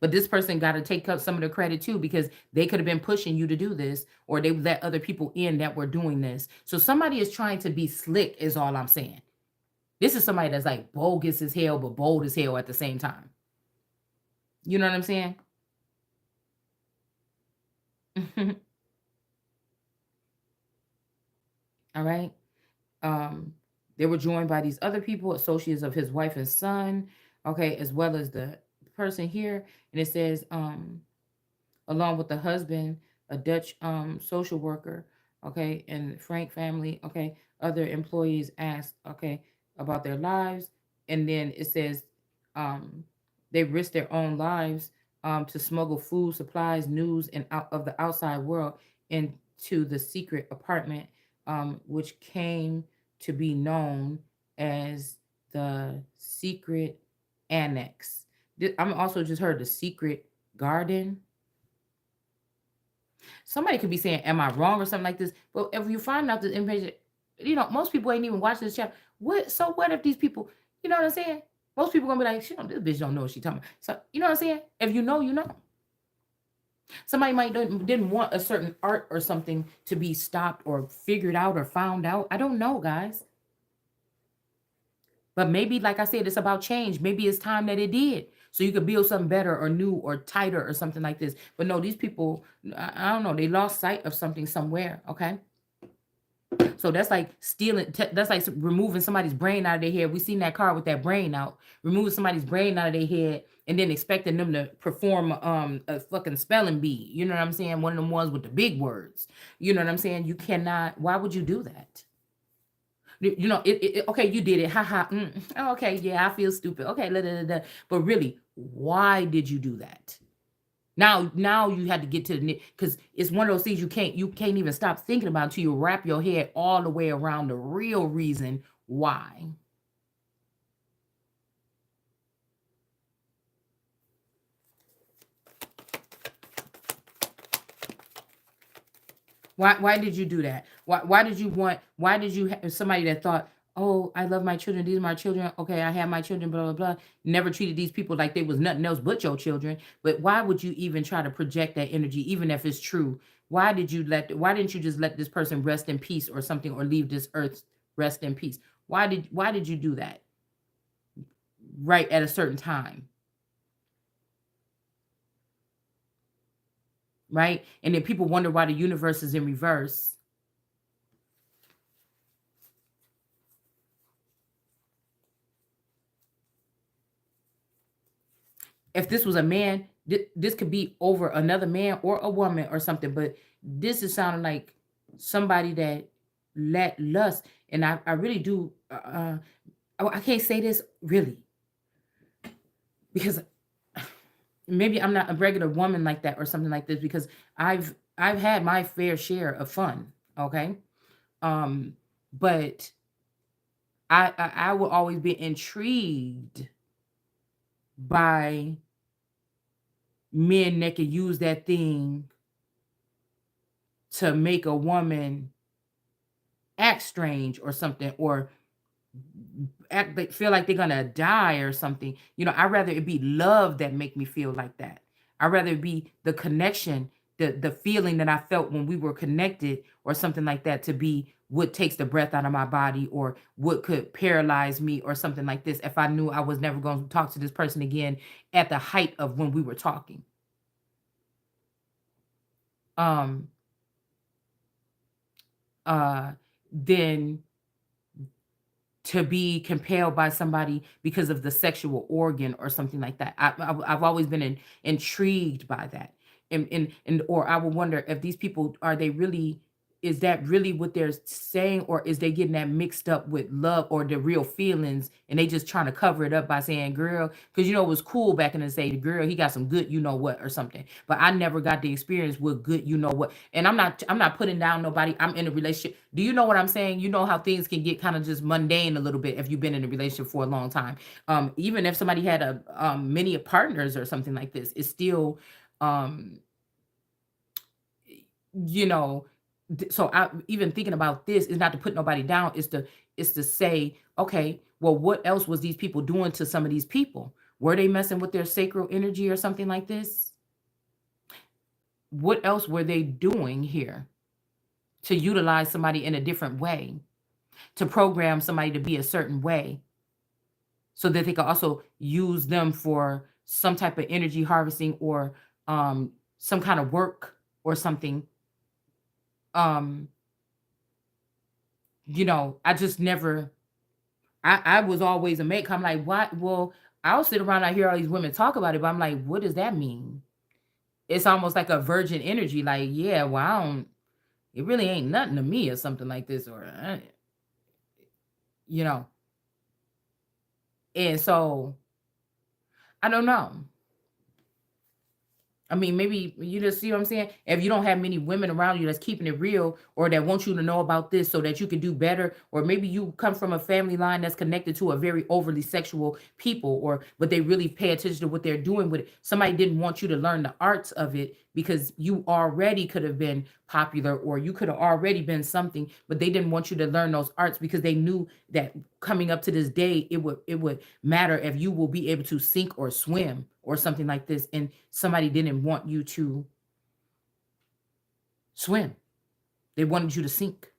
But this person got to take up some of the credit too because they could have been pushing you to do this, or they let other people in that were doing this. So somebody is trying to be slick, is all I'm saying. This is somebody that's like bogus as hell, but bold as hell at the same time. You know what I'm saying? All right. Um, they were joined by these other people, associates of his wife and son, okay, as well as the person here. And it says, along with the husband, a Dutch social worker, okay, and Frank family, okay, other employees asked, okay, about their lives, and then it says um, they risked their own lives to smuggle food, supplies, news, and out of the outside world into the secret apartment, which came to be known as the secret annex. I'm also just heard the secret garden. Somebody could be saying, "Am I wrong?" or something like this. But if you find out this information, most people ain't even watching this channel. What? So what if these people? You know what I'm saying? Most people gonna be like, "She don't. This bitch don't know what she talking about." So you know what I'm saying? If you know, you know. Somebody might didn't want a certain art or something to be stopped or figured out or found out. I don't know, guys. But maybe, like I said, it's about change. Maybe it's time that it did. So you could build something better or new or tighter or something like this. But no, these people, I don't know, they lost sight of something somewhere. Okay. So that's like stealing, that's like removing somebody's brain out of their head. We seen that car with that brain out, removing somebody's brain out of their head and then expecting them to perform a fucking spelling bee. You know what I'm saying? One of them ones with the big words. You know what I'm saying? You cannot, why would you do that? Okay, you did it. Ha ha. Okay, yeah, I feel stupid. Okay, da, da, da, da. But really, why did you do that? Now you had to get to the because it's one of those things you can't even stop thinking about until you wrap your head all the way around the real reason why. Why did you do that? Why did you have somebody that thought, oh, I love my children, these are my children, okay, I have my children, blah blah blah, never treated these people like they was nothing else but your children. But why would you even try to project that energy, even if it's true? Why didn't you just let this person rest in peace or something, or leave this earth rest in peace? Why did you do that right at a certain time? Right? And then people wonder why the universe is in reverse. If this was a man, this could be over another man or a woman or something. But this is sounding like somebody that let lust, and I really do. I can't say this really because maybe I'm not a regular woman like that or something like this because I've had my fair share of fun. Okay, um, but I will always be intrigued by men that can use that thing to make a woman act strange or something, or feel like they're gonna die or something. I'd rather it be love that make me feel like that. I'd rather it be the connection, the feeling that I felt when we were connected or something like that, to be what takes the breath out of my body or what could paralyze me or something like this if I knew I was never going to talk to this person again at the height of when we were talking. Um then to be compelled by somebody because of the sexual organ or something like that. I've always been intrigued by that, and or I would wonder if these people, are they really? Is that really what they're saying, or is they getting that mixed up with love or the real feelings, and they just trying to cover it up by saying "girl"? Because it was cool back in the day. The girl, he got some good, what, or something. But I never got the experience with good, what. And I'm not putting down nobody. I'm in a relationship. Do you know what I'm saying? You know how things can get kind of just mundane a little bit if you've been in a relationship for a long time. Even if somebody had a many partners or something like this, it's still um you know so I even thinking about this is not to put nobody down, is to say, okay, well, what else was these people doing to some of these people? Were they messing with their sacral energy or something like this? What else were they doing here to utilize somebody in a different way, to program somebody to be a certain way, so that they could also use them for some type of energy harvesting or some kind of work or something? um I just never, I was always a mate. I'm like, what? Well, I'll sit around, I hear all these women talk about it, but I'm like, what does that mean? It's almost like a virgin energy, like, yeah, well, I don't, it really ain't nothing to me or something like this, or you know and so I don't know. I mean, maybe you just see what I'm saying? If you don't have many women around you that's keeping it real, or that want you to know about this so that you can do better, or maybe you come from a family line that's connected to a very overly sexual people, or but they really pay attention to what they're doing with it. Somebody didn't want you to learn the arts of it because you already could have been popular, or you could have already been something, but they didn't want you to learn those arts because they knew that coming up to this day, it would matter if you will be able to sink or swim or something like this, and somebody didn't want you to swim. They wanted you to sink.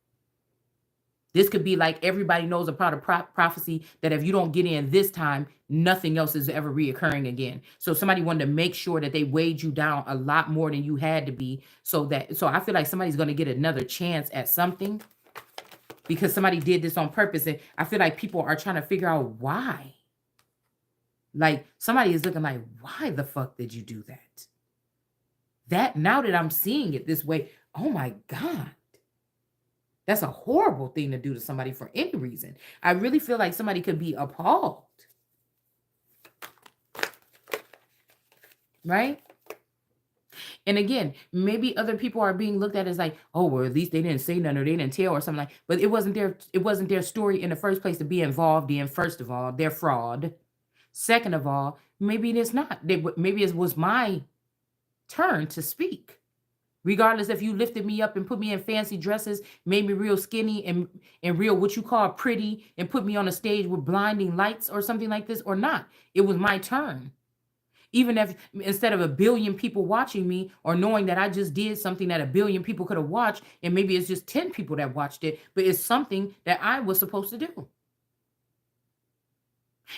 This could be like, everybody knows about a prophecy that if you don't get in this time, nothing else is ever reoccurring again. So somebody wanted to make sure that they weighed you down a lot more than you had to be, so I feel like somebody's going to get another chance at something because somebody did this on purpose, and I feel like people are trying to figure out why. Like, somebody is looking like, why the fuck did you do that? That, now that I'm seeing it this way, oh my God. That's a horrible thing to do to somebody for any reason. I really feel like somebody could be appalled. Right? And again, maybe other people are being looked at as like, oh, well, at least they didn't say nothing or they didn't tell or something like, but it wasn't their story in the first place to be involved in. First of all, they're fraud. Second of all, maybe it's not. Maybe it was my turn to speak. Regardless if you lifted me up and put me in fancy dresses, made me real skinny and real what you call pretty, and put me on a stage with blinding lights or something like this or not. It was my turn. Even if instead of a billion people watching me, or knowing that I just did something that a billion people could have watched, and maybe it's just 10 people that watched it, but it's something that I was supposed to do.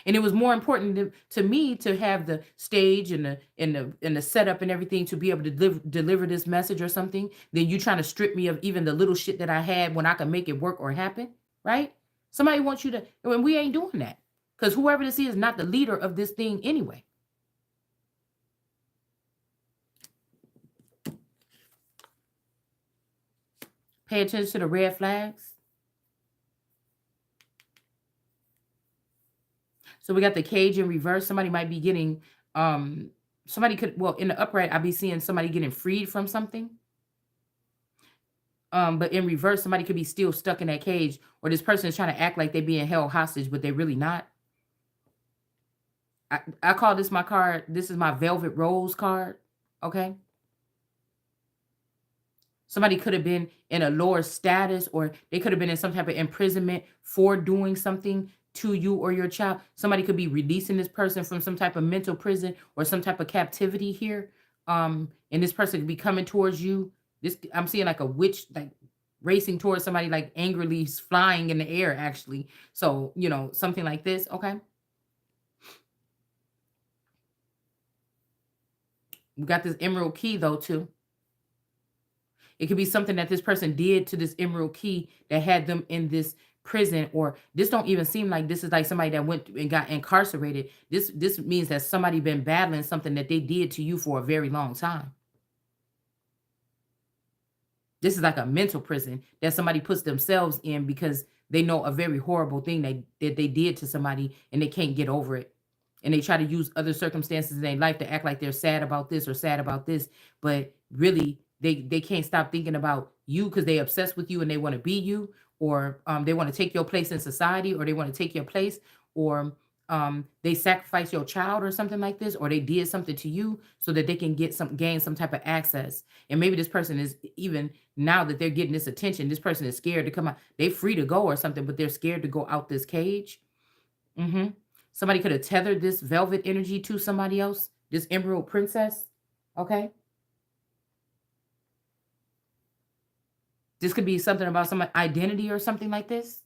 And it was more important to me to have the stage and the setup and everything to be able to deliver this message or something, than you trying to strip me of even the little shit that I had when I could make it work or happen, right? Somebody wants you to, and we ain't doing that, because whoever this is not the leader of this thing anyway. Pay attention to the red flags. So we got the cage in reverse. Somebody might be getting somebody could, well, in the upright, I'd be seeing somebody getting freed from something. But in reverse, somebody could be still stuck in that cage, or this person is trying to act like they're being held hostage, but they're really not. I call this my card. This is my velvet rose card. Okay. Somebody could have been in a lower status, or they could have been in some type of imprisonment for doing something to you or your child. Somebody could be releasing this person from some type of mental prison or some type of captivity here. And this person could be coming towards you. This I'm seeing like a witch like racing towards somebody like angrily flying in the air actually. So, something like this, okay? We got this emerald key though too. It could be something that this person did to this emerald key that had them in this prison, or this don't even seem like this is like somebody that went and got incarcerated. This means that somebody been battling something that they did to you for a very long time. This is like a mental prison that somebody puts themselves in because they know a very horrible thing that they did to somebody and they can't get over it. And they try to use other circumstances in their life to act like they're sad about this or sad about this, but really they can't stop thinking about you because they obsessed with you and they want to be you, or they want to take your place in society, or they want to take your place, or they sacrifice your child or something like this, or they did something to you so that they can gain some type of access. And maybe this person is even now that they're getting this attention, this person is scared to come out. They're free to go or something, but they're scared to go out this cage. Hmm. Somebody could have tethered this velvet energy to somebody else, this emerald princess. Okay. This could be something about some identity or something like this.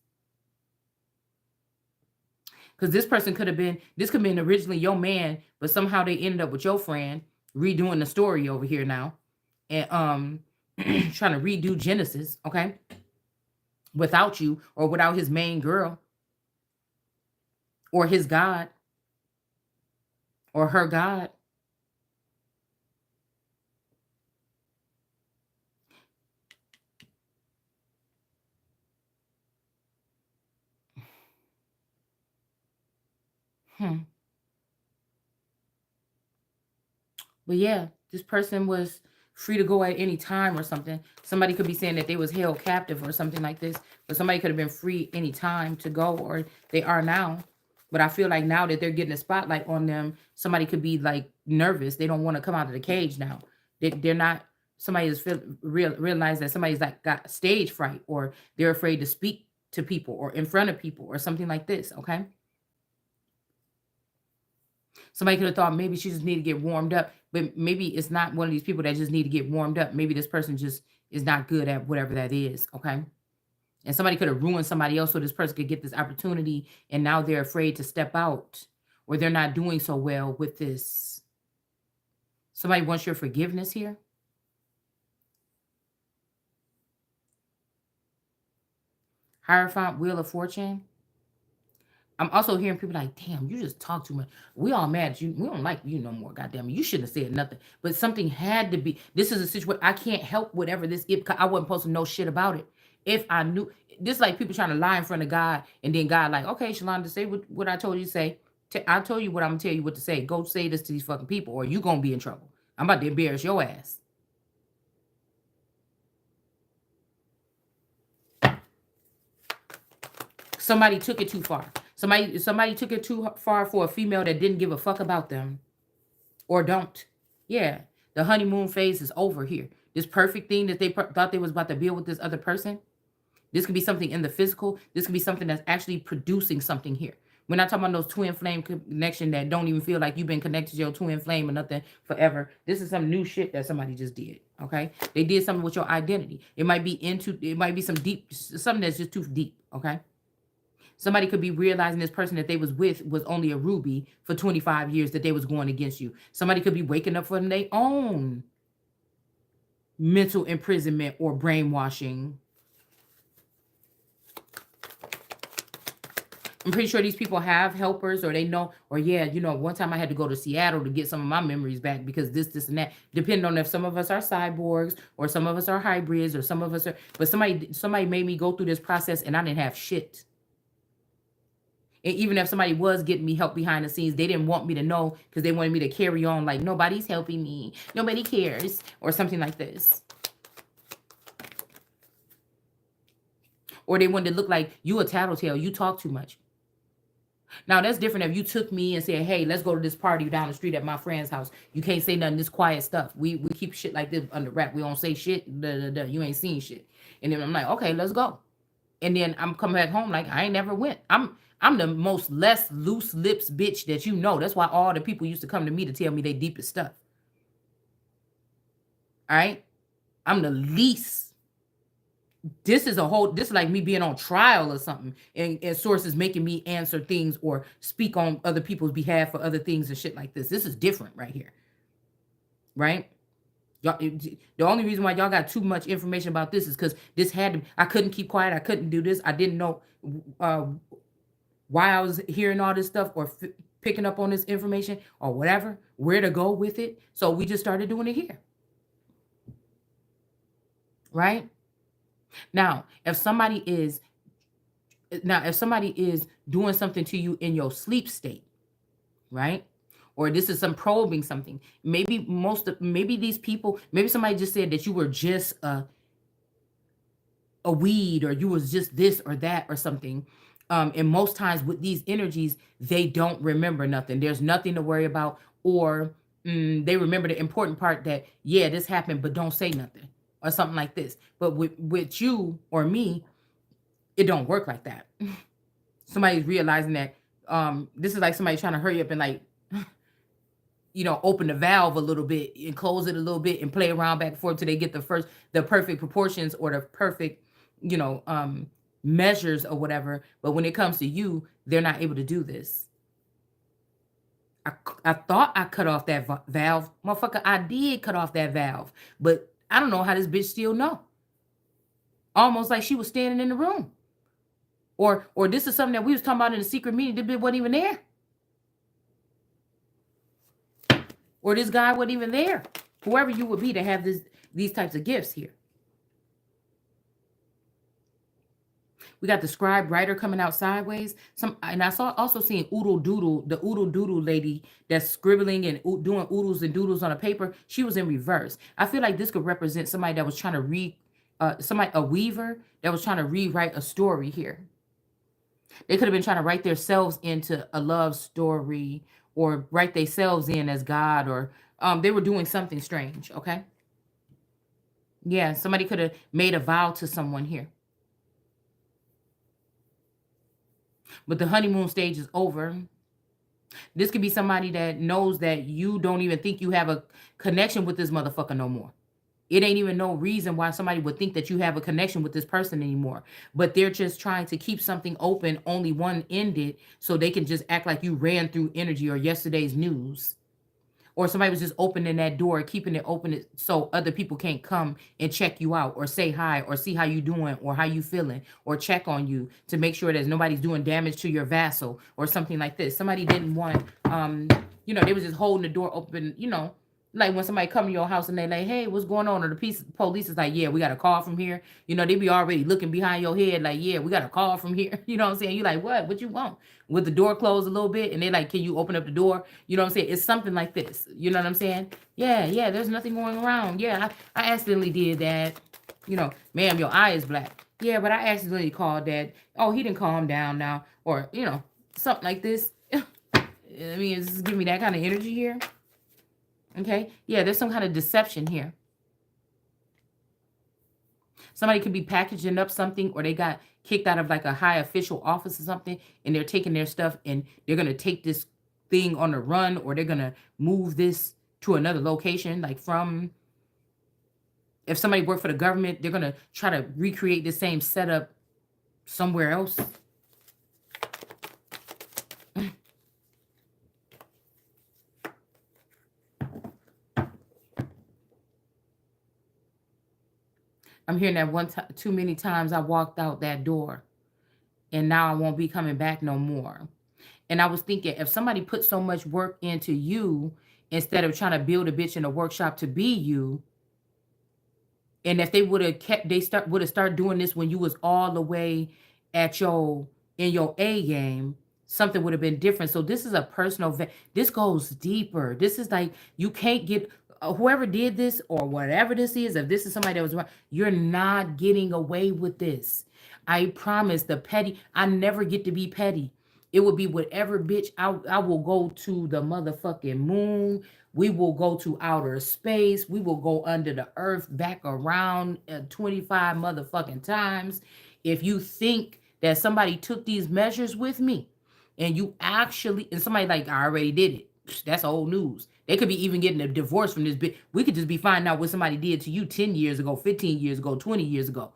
Because this person could have been, this could have been originally your man, but somehow they ended up with your friend redoing the story over here now. And trying to redo Genesis, okay? Without you or without his main girl or his God or her God. Hmm. But yeah, this person was free to go at any time or something. Somebody could be saying that they was held captive or something like this, but somebody could have been free any time to go, or they are now. But I feel like now that they're getting a spotlight on them, somebody could be like nervous. They don't want to come out of the cage now. They're not. Somebody is realize that somebody's like got stage fright, or they're afraid to speak to people or in front of people or something like this. Okay. Somebody could have thought maybe she just need to get warmed up, but maybe it's not one of these people that just need to get warmed up. Maybe this person just is not good at whatever that is, okay? And somebody could have ruined somebody else so this person could get this opportunity, and now they're afraid to step out, or they're not doing so well with this. Somebody wants your forgiveness here. Hierophant, Wheel of Fortune. I'm also hearing people like, damn, you just talk too much. We all mad at you. We don't like you no more. Goddamn it. You shouldn't have said nothing. But something had to be. This is a situation I can't help whatever this is. I wasn't supposed to know shit about it. If I knew, this like people trying to lie in front of God, and then God like, okay, Shalonda, say what I told you to say. I told you what I'm gonna tell you what to say. Go say this to these fucking people, or you gonna be in trouble. I'm about to embarrass your ass. Somebody took it too far. Somebody took it too far for a female that didn't give a fuck about them. Or don't. Yeah, the honeymoon phase is over here. This perfect thing that they thought they was about to build with this other person. This could be something in the physical. This could be something that's actually producing something here. We're not talking about those twin flame connection that don't even feel like you've been connected to your twin flame or nothing forever. This is some new shit that somebody just did. Okay, they did something with your identity. It might be into. It might be some deep something that's just too deep. Okay. Somebody could be realizing this person that they was with was only a ruby for 25 years that they was going against you. Somebody could be waking up from their own mental imprisonment or brainwashing. I'm pretty sure these people have helpers, or they know, or yeah, one time I had to go to Seattle to get some of my memories back because this, and that. Depending on if some of us are cyborgs, or some of us are hybrids, or some of us are, but somebody made me go through this process and I didn't have shit. And even if somebody was getting me help behind the scenes, they didn't want me to know because they wanted me to carry on like nobody's helping me, nobody cares, or something like this. Or they wanted to look like you a tattletale, you talk too much. Now that's different if you took me and said, hey, let's go to this party down the street at my friend's house. You can't say nothing, this quiet stuff. We keep shit like this under wrap. We don't say shit. You ain't seen shit. And then I'm like, okay, let's go. And then I'm coming back home like I ain't never went. I'm the most less loose lips bitch that you know. That's why all the people used to come to me to tell me their deepest stuff. All right. I'm the least. This is like me being on trial or something, and sources making me answer things or speak on other people's behalf for other things and shit like this. This is different right here. Right? Y'all, the only reason why y'all got too much information about this is because this had to. I couldn't keep quiet. I couldn't do this. I didn't know uh, why I was hearing all this stuff or picking up on this information or whatever, where to go with it. So we just started doing it here. Right? Now, if somebody is doing something to you in your sleep state, right? Or this is some probing something. Maybe these people, maybe somebody just said that you were just a weed or you was just this or that or something. And most times with these energies, they don't remember nothing. There's nothing to worry about, or they remember the important part that, yeah, this happened, but don't say nothing or something like this. But with you or me, it don't work like that. Somebody's realizing that this is like somebody trying to hurry up and like open the valve a little bit and close it a little bit and play around back and forth till they get the perfect proportions or the perfect, you know, um, measures or whatever. But when it comes to you, they're not able to do this. I thought I cut off that valve, motherfucker. I did cut off that valve, but I don't know how this bitch still know. Almost like she was standing in the room, or this is something that we was talking about in a secret meeting. This bitch wasn't even there, or this guy wasn't even there. Whoever you would be to have these types of gifts here. We got the scribe writer coming out sideways. And I saw also seeing oodle doodle, the oodle doodle lady that's scribbling and doing oodles and doodles on a paper. She was in reverse. I feel like this could represent somebody that was trying to a weaver that was trying to rewrite a story here. They could have been trying to write themselves into a love story or write themselves in as God, or they were doing something strange. Okay. Yeah. Somebody could have made a vow to someone here. But the honeymoon stage is over. This could be somebody that knows that you don't even think you have a connection with this motherfucker no more. It ain't even no reason why somebody would think that you have a connection with this person anymore. But they're just trying to keep something open, only one ended, so they can just act like you ran through energy or yesterday's news. Or somebody was just opening that door, keeping it open so other people can't come and check you out or say hi or see how you doing or how you feeling or check on you to make sure that nobody's doing damage to your vassal or something like this. Somebody didn't want, they was just holding the door open, like when somebody come to your house and they like, hey, what's going on? Or the police is like, yeah, we got a call from here. They be already looking behind your head like, yeah, we got a call from here. You know what I'm saying? You like, what? What you want? With the door closed a little bit and they like, can you open up the door? You know what I'm saying? It's something like this. You know what I'm saying? Yeah, there's nothing going around. Yeah, I accidentally did that. Ma'am, your eye is black. Yeah, but I accidentally called that. Oh, he didn't calm down now. Or, something like this. I mean, is this giving me that kind of energy here? Okay. Yeah, there's some kind of deception here. Somebody could be packaging up something, or they got kicked out of like a high official office or something, and they're taking their stuff and they're going to take this thing on a run, or they're going to move this to another location. Like if somebody worked for the government, they're going to try to recreate the same setup somewhere else. I'm hearing that too many times I walked out that door and now I won't be coming back no more. And I was thinking, if somebody put so much work into you instead of trying to build a bitch in a workshop to be you, and if they would have would have started doing this when you was all the way in your A game, something would have been different. So this is a personal this goes deeper. This is like, you can't get whoever did this or whatever this is, if this is somebody that was wrong, you're not getting away with this. I promise. I never get to be petty. It would be whatever, bitch. I will go to the motherfucking moon. We will go to outer space. We will go under the earth, back around 25 motherfucking times. If you think that somebody took these measures with me, and you actually, and somebody like, I already did it. That's old news. They could be even getting a divorce from this bit. We could just be finding out what somebody did to you 10 years ago, 15 years ago, 20 years ago.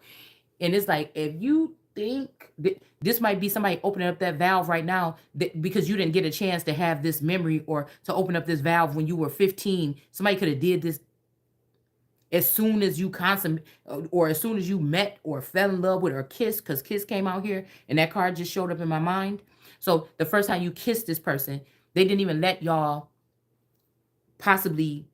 And it's like, if you think that this might be somebody opening up that valve right now, that because you didn't get a chance to have this memory or to open up this valve when you were 15, somebody could have did this as soon as you consummate, or as soon as you met or fell in love with or kissed, because kiss came out here and that card just showed up in my mind. So the first time you kissed this person, they didn't even let y'all possibly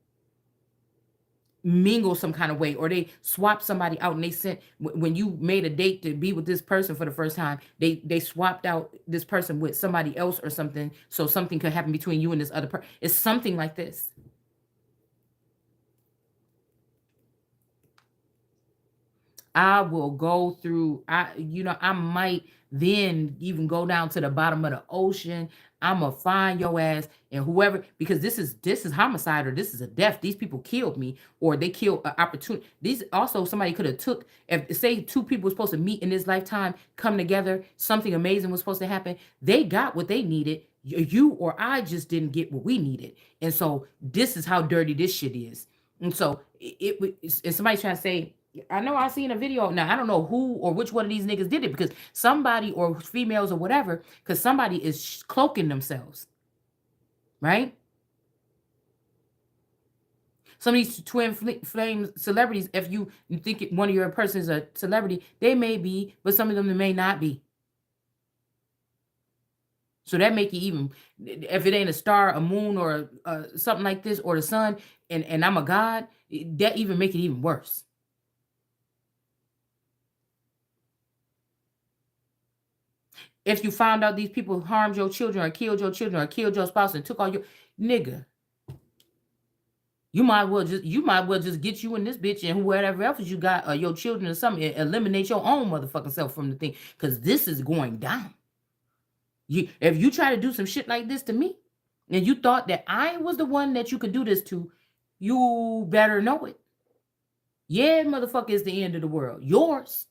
mingle some kind of way, or they swapped somebody out, and they sent, when you made a date to be with this person for the first time, they swapped out this person with somebody else or something, so something could happen between you and this other person. It's something like this. I will go through, I might then even go down to the bottom of the ocean. I'ma find your ass and whoever, because this is homicide, or this is a death. These people killed me, or they killed an opportunity. These also, somebody could have took, if say two people were supposed to meet in this lifetime, come together, something amazing was supposed to happen. They got what they needed. You or I just didn't get what we needed. And so this is how dirty this shit is. And so and somebody's trying to say, I know I seen a video. Now I don't know who or which one of these niggas did it, because somebody, or females or whatever, because somebody is cloaking themselves, right? Some of these twin flame celebrities, if you think one of your person is a celebrity, they may be, but some of them may not be. So that make you even, if it ain't a star, a moon, or something like this, or the sun, and I'm a god, that even make it even worse. If you found out these people harmed your children, or killed your children, or killed your spouse, and took all your, nigga, you might well just get you in this bitch and whatever else you got, or your children or something, and eliminate your own motherfucking self from the thing, because this is going down. If you try to do some shit like this to me, and you thought that I was the one that you could do this to, you better know it. Yeah, motherfucker, is the end of the world. Yours.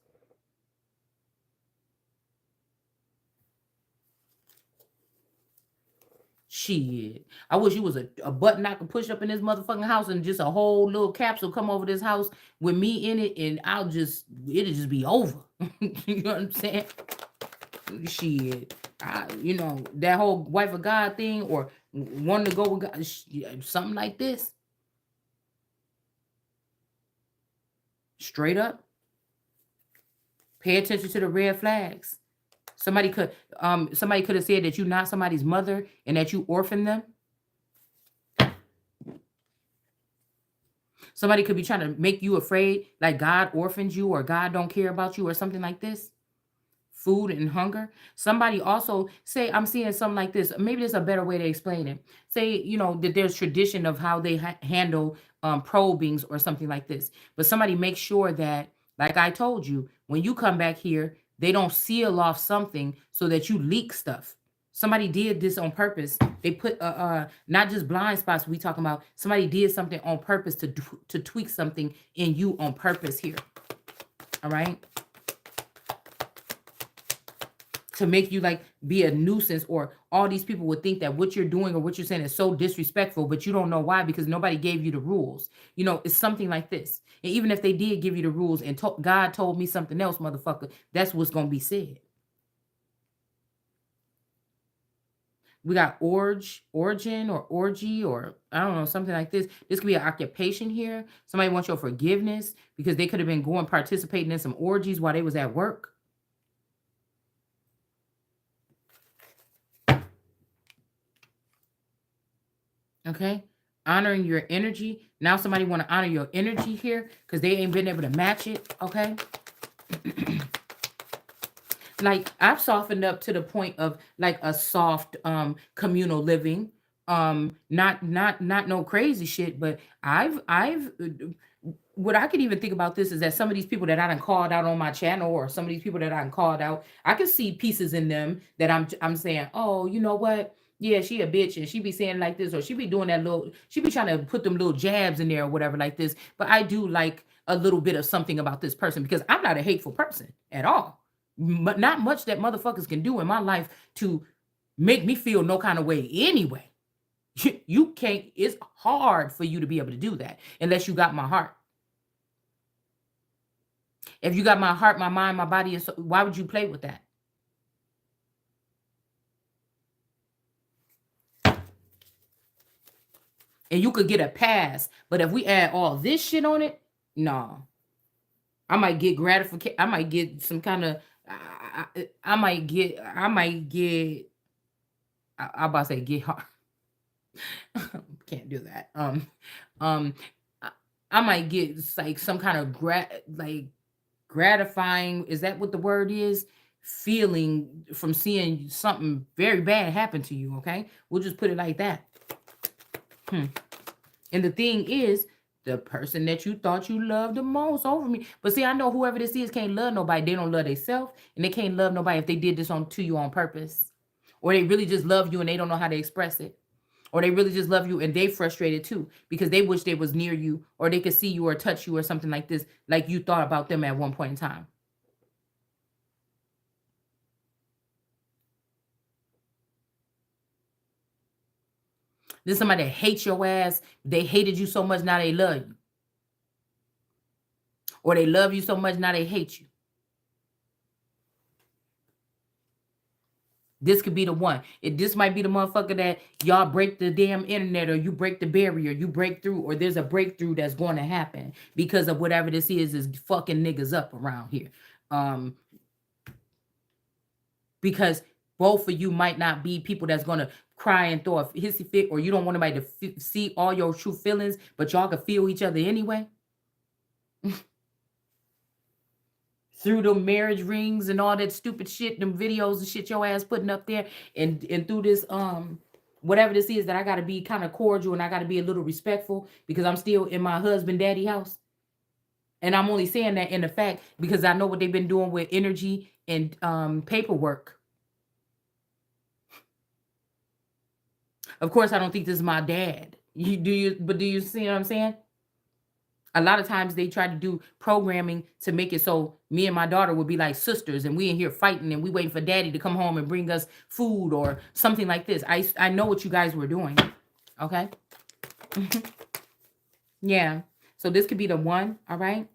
Shit. I wish you was a button I could push up in this motherfucking house, and just a whole little capsule come over this house with me in it, and it'll just be over. You know what I'm saying? Shit. That whole wife of God thing, or wanting to go with God, something like this. Straight up. Pay attention to the red flags. Somebody could have said that you're not somebody's mother and that you orphan them. Somebody could be trying to make you afraid, like God orphans you, or God don't care about you, or something like this. Food and hunger. Somebody also say, I'm seeing something like this. Maybe there's a better way to explain it. Say, that there's tradition of how they handle probings or something like this. But somebody makes sure that, like I told you, when you come back here, they don't seal off something so that you leak stuff. Somebody did this on purpose. They put not just blind spots we talking about. Somebody did something on purpose to tweak something in you on purpose here. All right? To make you like be a nuisance, or all these people would think that what you're doing or what you're saying is so disrespectful, but you don't know why, because nobody gave you the rules. It's something like this. And even if they did give you the rules, and God told me something else, motherfucker, that's what's going to be said. We got origin, or orgy, or I don't know, something like this. This could be an occupation here. Somebody wants your forgiveness because they could have been going participating in some orgies while they was at work. Okay. Honoring your energy. Now somebody want to honor your energy here because they ain't been able to match it. Okay. Like, I've softened up to the point of like a soft communal living. Not no crazy shit, but I've what I could even think about this is that some of these people that I done called out on my channel, or some of these people that I done called out, I can see pieces in them that I'm saying, oh, you know what? Yeah, she a bitch, and she be saying like this, or she be doing that little, she be trying to put them little jabs in there or whatever like this. But I do like a little bit of something about this person, because I'm not a hateful person at all. But not much that motherfuckers can do in my life to make me feel no kind of way anyway. You can't, it's hard for you to be able to do that unless you got my heart. If you got my heart, my mind, my body, and so why would you play with that? And you could get a pass, but if we add all this shit on it, no. I might get gratification. I might get some kind of. I might get. I might get. I about to say get hard. Can't do that. Um, I, I might get like some kind of like gratifying. Is that what the word is? Feeling from seeing something very bad happen to you. Okay, we'll just put it like that. Hmm. And the thing is, the person that you thought you loved the most over me. But see, I know whoever this is can't love nobody. They don't love themselves, and they can't love nobody if they did this on to you on purpose, or they really just love you and they don't know how to express it, or they really just love you and they frustrated too because they wish they was near you, or they could see you or touch you or something like this, like you thought about them at one point in time. This is somebody that hates your ass. They hated you so much now they love you, or they love you so much now they hate you. This could be the one. This might be the motherfucker that y'all break the damn internet, or you break the barrier, you break through, or there's a breakthrough that's going to happen because of whatever this is fucking niggas up around here. Um, because both of you might not be people that's going to cry and throw a hissy fit, or you don't want anybody to see all your true feelings, but y'all can feel each other anyway. Through the marriage rings and all that stupid shit, them videos and shit your ass putting up there, and through this whatever this is that I gotta be kind of cordial and I gotta be a little respectful because I'm still in my husband daddy house. And I'm only saying that in the fact because I know what they've been doing with energy and paperwork. Of course, I don't think this is my dad. But do you see what I'm saying? A lot of times they try to do programming to make it so me and my daughter would be like sisters and we in here fighting and we waiting for daddy to come home and bring us food or something like this. I know what you guys were doing. Okay. Yeah. So this could be the one. All right.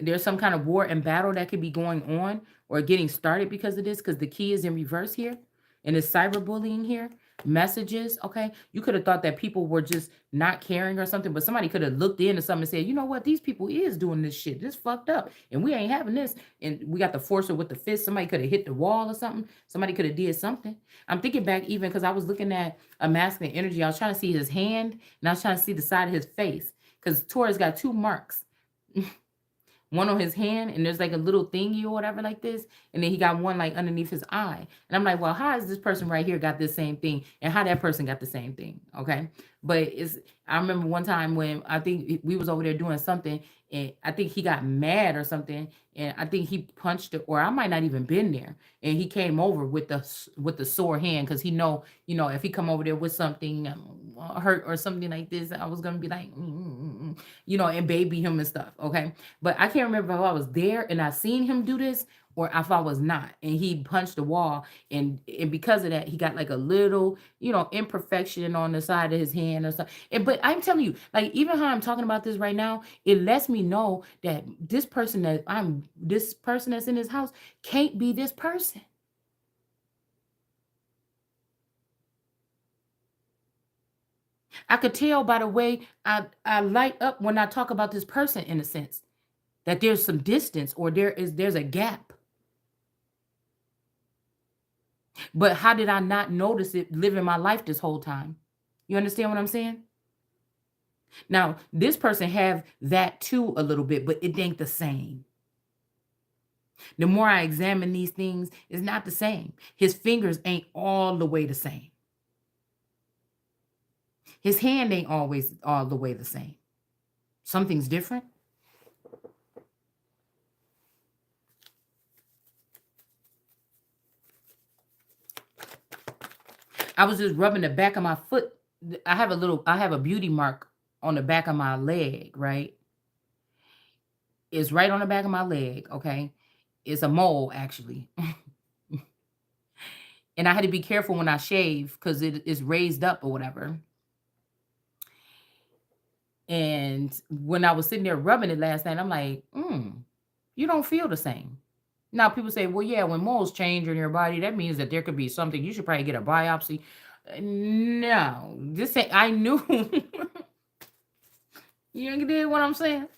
There's some kind of war and battle that could be going on or getting started because of this, because the key is in reverse here and it's cyberbullying here. Messages, okay. You could have thought that people were just not caring or something, but somebody could have looked into something and said, you know what, these people is doing this shit. This fucked up, and we ain't having this. And we got the forcer with the fist. Somebody could have hit the wall or something. Somebody could have did something. I'm thinking back even because I was looking at a masculine energy. I was trying to see his hand and I was trying to see the side of his face because Taurus got two marks. One on his hand, and there's like a little thingy or whatever like this, and then he got one like underneath his eye. And I'm like, well, how is this person right here got this same thing, and how that person got the same thing? Okay, but it's, I remember one time when I think we was over there doing something, and I think he got mad or something, and I think he punched it, or I might not even been there, and he came over with the sore hand because he know, if he come over there with something hurt or something like this, I was gonna be like, and baby him and stuff. Okay, but I can't remember if I was there and I seen him do this or if I was not. And he punched the wall, and because of that, he got like a little, imperfection on the side of his hand or something. But I'm telling you, like even how I'm talking about this right now, it lets me know that this person that's in his house can't be this person. I could tell by the way I light up when I talk about this person in a sense that there's some distance or there's a gap. But how did I not notice it living my life this whole time? You understand what I'm saying? Now, this person have that too a little bit, but it ain't the same. The more I examine these things, it's not the same. His fingers ain't all the way the same. His hand ain't always all the way the same. Something's different. I was just rubbing the back of my foot. I have a beauty mark on the back of my leg, right? It's right on the back of my leg, okay? It's a mole, actually. And I had to be careful when I shave because it is raised up or whatever. And when I was sitting there rubbing it last night, I'm like, you don't feel the same. Now people say, well, yeah, when moles change in your body, that means that there could be something. You should probably get a biopsy. No, this ain't. I knew. You did what I'm saying?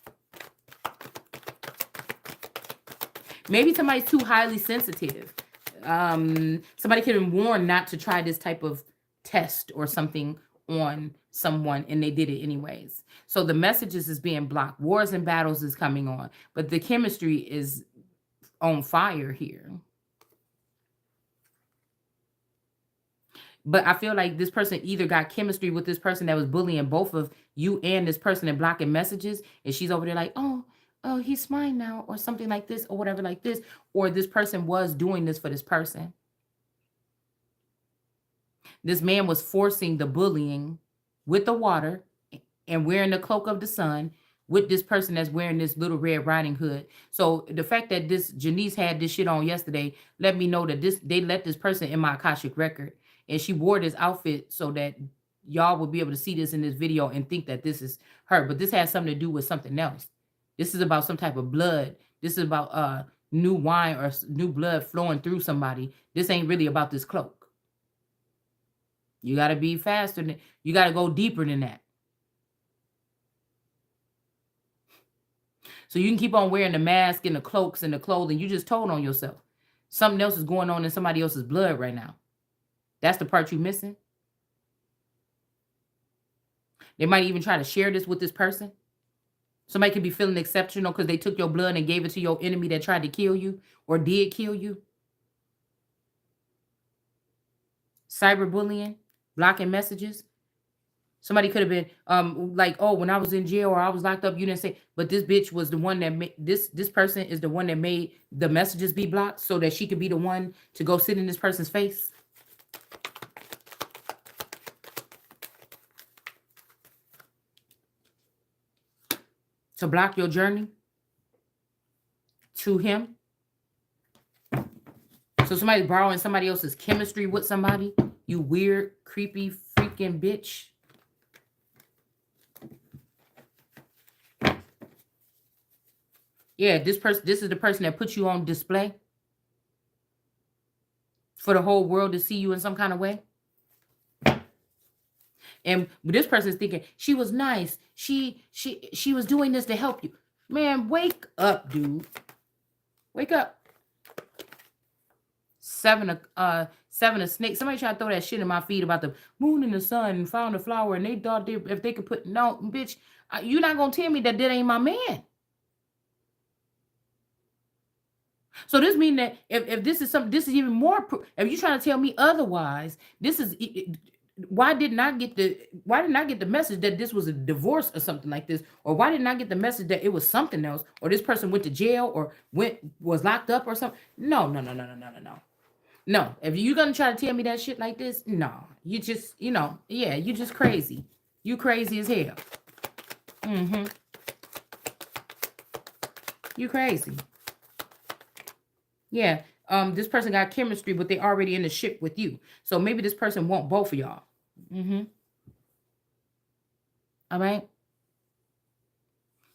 Maybe somebody's too highly sensitive. Somebody could have been warned not to try this type of test or something on someone, and they did it anyways. So the messages is being blocked. Wars and battles is coming on, but the chemistry is on fire here. But I feel like this person either got chemistry with this person that was bullying both of you and this person and blocking messages, and she's over there like, oh, he's mine now, or something like this, or whatever like this, or this person was doing this for this person. This man was forcing the bullying with the water and wearing the cloak of the sun with this person that's wearing this little Red Riding Hood. So the fact that this Janice had this shit on yesterday let me know that they let this person in my Akashic record, and she wore this outfit so that y'all will be able to see this in this video and think that this is her. But this has something to do with something else. This is about some type of blood. This is about new wine or new blood flowing through somebody. This ain't really about this cloak. You got to be faster than, you got to go deeper than that. So you can keep on wearing the mask and the cloaks and the clothing. You just told on yourself. Something else is going on in somebody else's blood right now. That's the part you're missing. They might even try to share this with this person. Somebody could be feeling exceptional because they took your blood and gave it to your enemy that tried to kill you or did kill you. Cyberbullying, blocking messages. Somebody could have been like, oh, when I was in jail or I was locked up, you didn't say, but this bitch was the one that made this person is the one that made the messages be blocked so that she could be the one to go sit in this person's face. To block your journey to him. So somebody's borrowing somebody else's chemistry with somebody. You weird, creepy, freaking bitch. Yeah, this is the person that put you on display for the whole world to see you in some kind of way. And this person is thinking she was nice. She was doing this to help you. Man, wake up, dude. Wake up. Seven of snakes. Somebody tried to throw that shit in my feed about the moon and the sun found a flower, and they thought if they could put no, bitch. You're not gonna tell me that ain't my man. So this means that if this is something, this is even more. If you're trying to tell me otherwise, this is why didn't I get the message that this was a divorce or something like this, or why didn't I get the message that it was something else, or this person went to jail or was locked up or something? No. No, if you're gonna try to tell me that shit like this, no, you just you just crazy. You crazy as hell. You crazy. Yeah. This person got chemistry, but they already in the ship with you. So maybe this person want both of y'all. All right.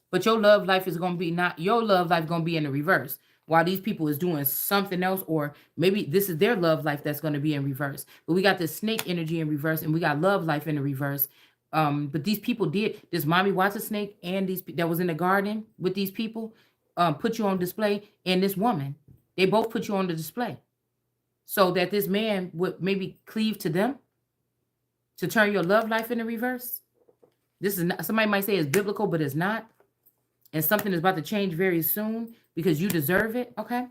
But your love life is gonna be your love life gonna be in the reverse. While these people is doing something else, or maybe this is their love life that's going to be in reverse. But we got this snake energy in reverse, and we got love life in the reverse. But these people this mommy watch a snake and these that was in the garden with these people put you on display, and this woman, they both put you on the display so that this man would maybe cleave to them to turn your love life into reverse. This is not, somebody might say it's biblical, but it's not. And something is about to change very soon because you deserve it, okay?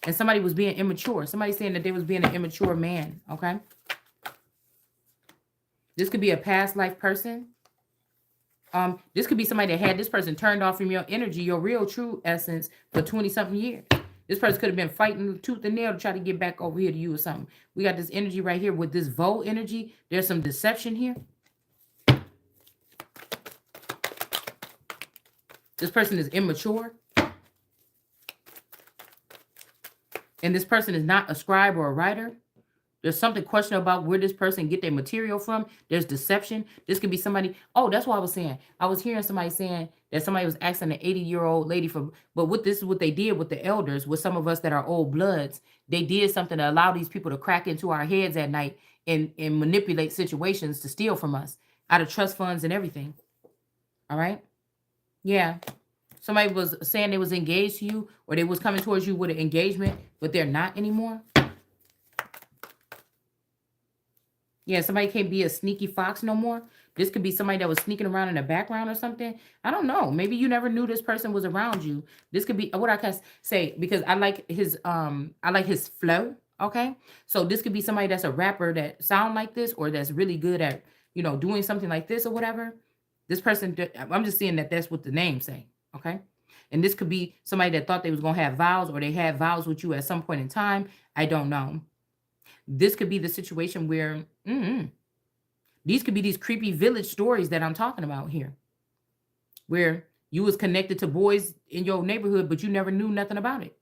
And somebody was being immature. Somebody saying that they was being an immature man, okay? This could be a past life person. This could be somebody that had this person turned off from your energy, your real true essence for 20-something years. This person could have been fighting tooth and nail to try to get back over here to you or something. We got this energy right here with this Vo energy. There's some deception here. This person is immature. And this person is not a scribe or a writer. There's something questionable about where this person get their material from. There's deception. This could be somebody. Oh, that's what I was saying. I was hearing somebody saying that somebody was asking an 80-year-old lady for, but what this is what they did with the elders, with some of us that are old bloods. They did something to allow these people to crack into our heads at night and manipulate situations to steal from us out of trust funds and everything. All right. Yeah. Somebody was saying they was engaged to you or they was coming towards you with an engagement, but they're not anymore. Yeah, somebody can't be a sneaky fox no more. This could be somebody that was sneaking around in the background or something. I don't know. Maybe you never knew this person was around you. This could be what I can say because I like his flow. Okay. So this could be somebody that's a rapper that sound like this or that's really good at, doing something like this or whatever. This person, I'm just seeing that that's what the name say. Okay. And this could be somebody that thought they was gonna have vows or they had vows with you at some point in time. I don't know. This could be the situation where these could be these creepy village stories that I'm talking about here, where you was connected to boys in your neighborhood, but you never knew nothing about it.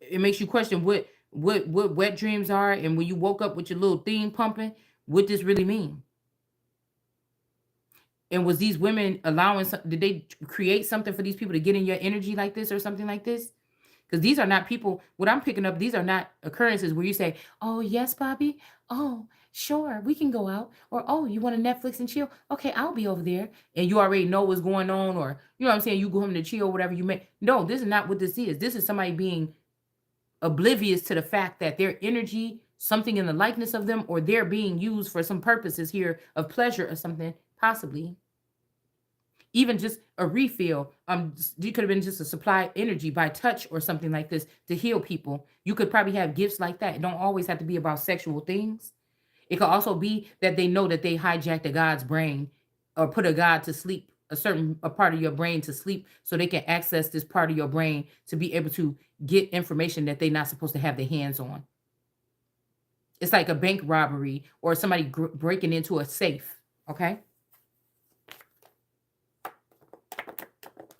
It makes you question what wet dreams are, and when you woke up with your little theme pumping, what this really mean? And was these women allowing? Did they create something for these people to get in your energy like this or something like this? Because these are not people, what I'm picking up, these are not occurrences where you say, oh, yes, Bobby. Oh, sure, we can go out. Or, oh, you want to Netflix and chill? Okay, I'll be over there. And you already know what's going on. Or, you know what I'm saying? You go home to chill, whatever you may. No, this is not what this is. This is somebody being oblivious to the fact that their energy, something in the likeness of them, or they're being used for some purposes here of pleasure or something, possibly even just a refill. You could have been just a supply energy by touch or something like this to heal people. You could probably have gifts like that. It don't always have to be about sexual things. It could also be that they know that they hijacked a god's brain or put a god to sleep, a part of your brain to sleep, so they can access this part of your brain to be able to get information that they're not supposed to have their hands on. It's like a bank robbery or somebody breaking into a safe. Okay.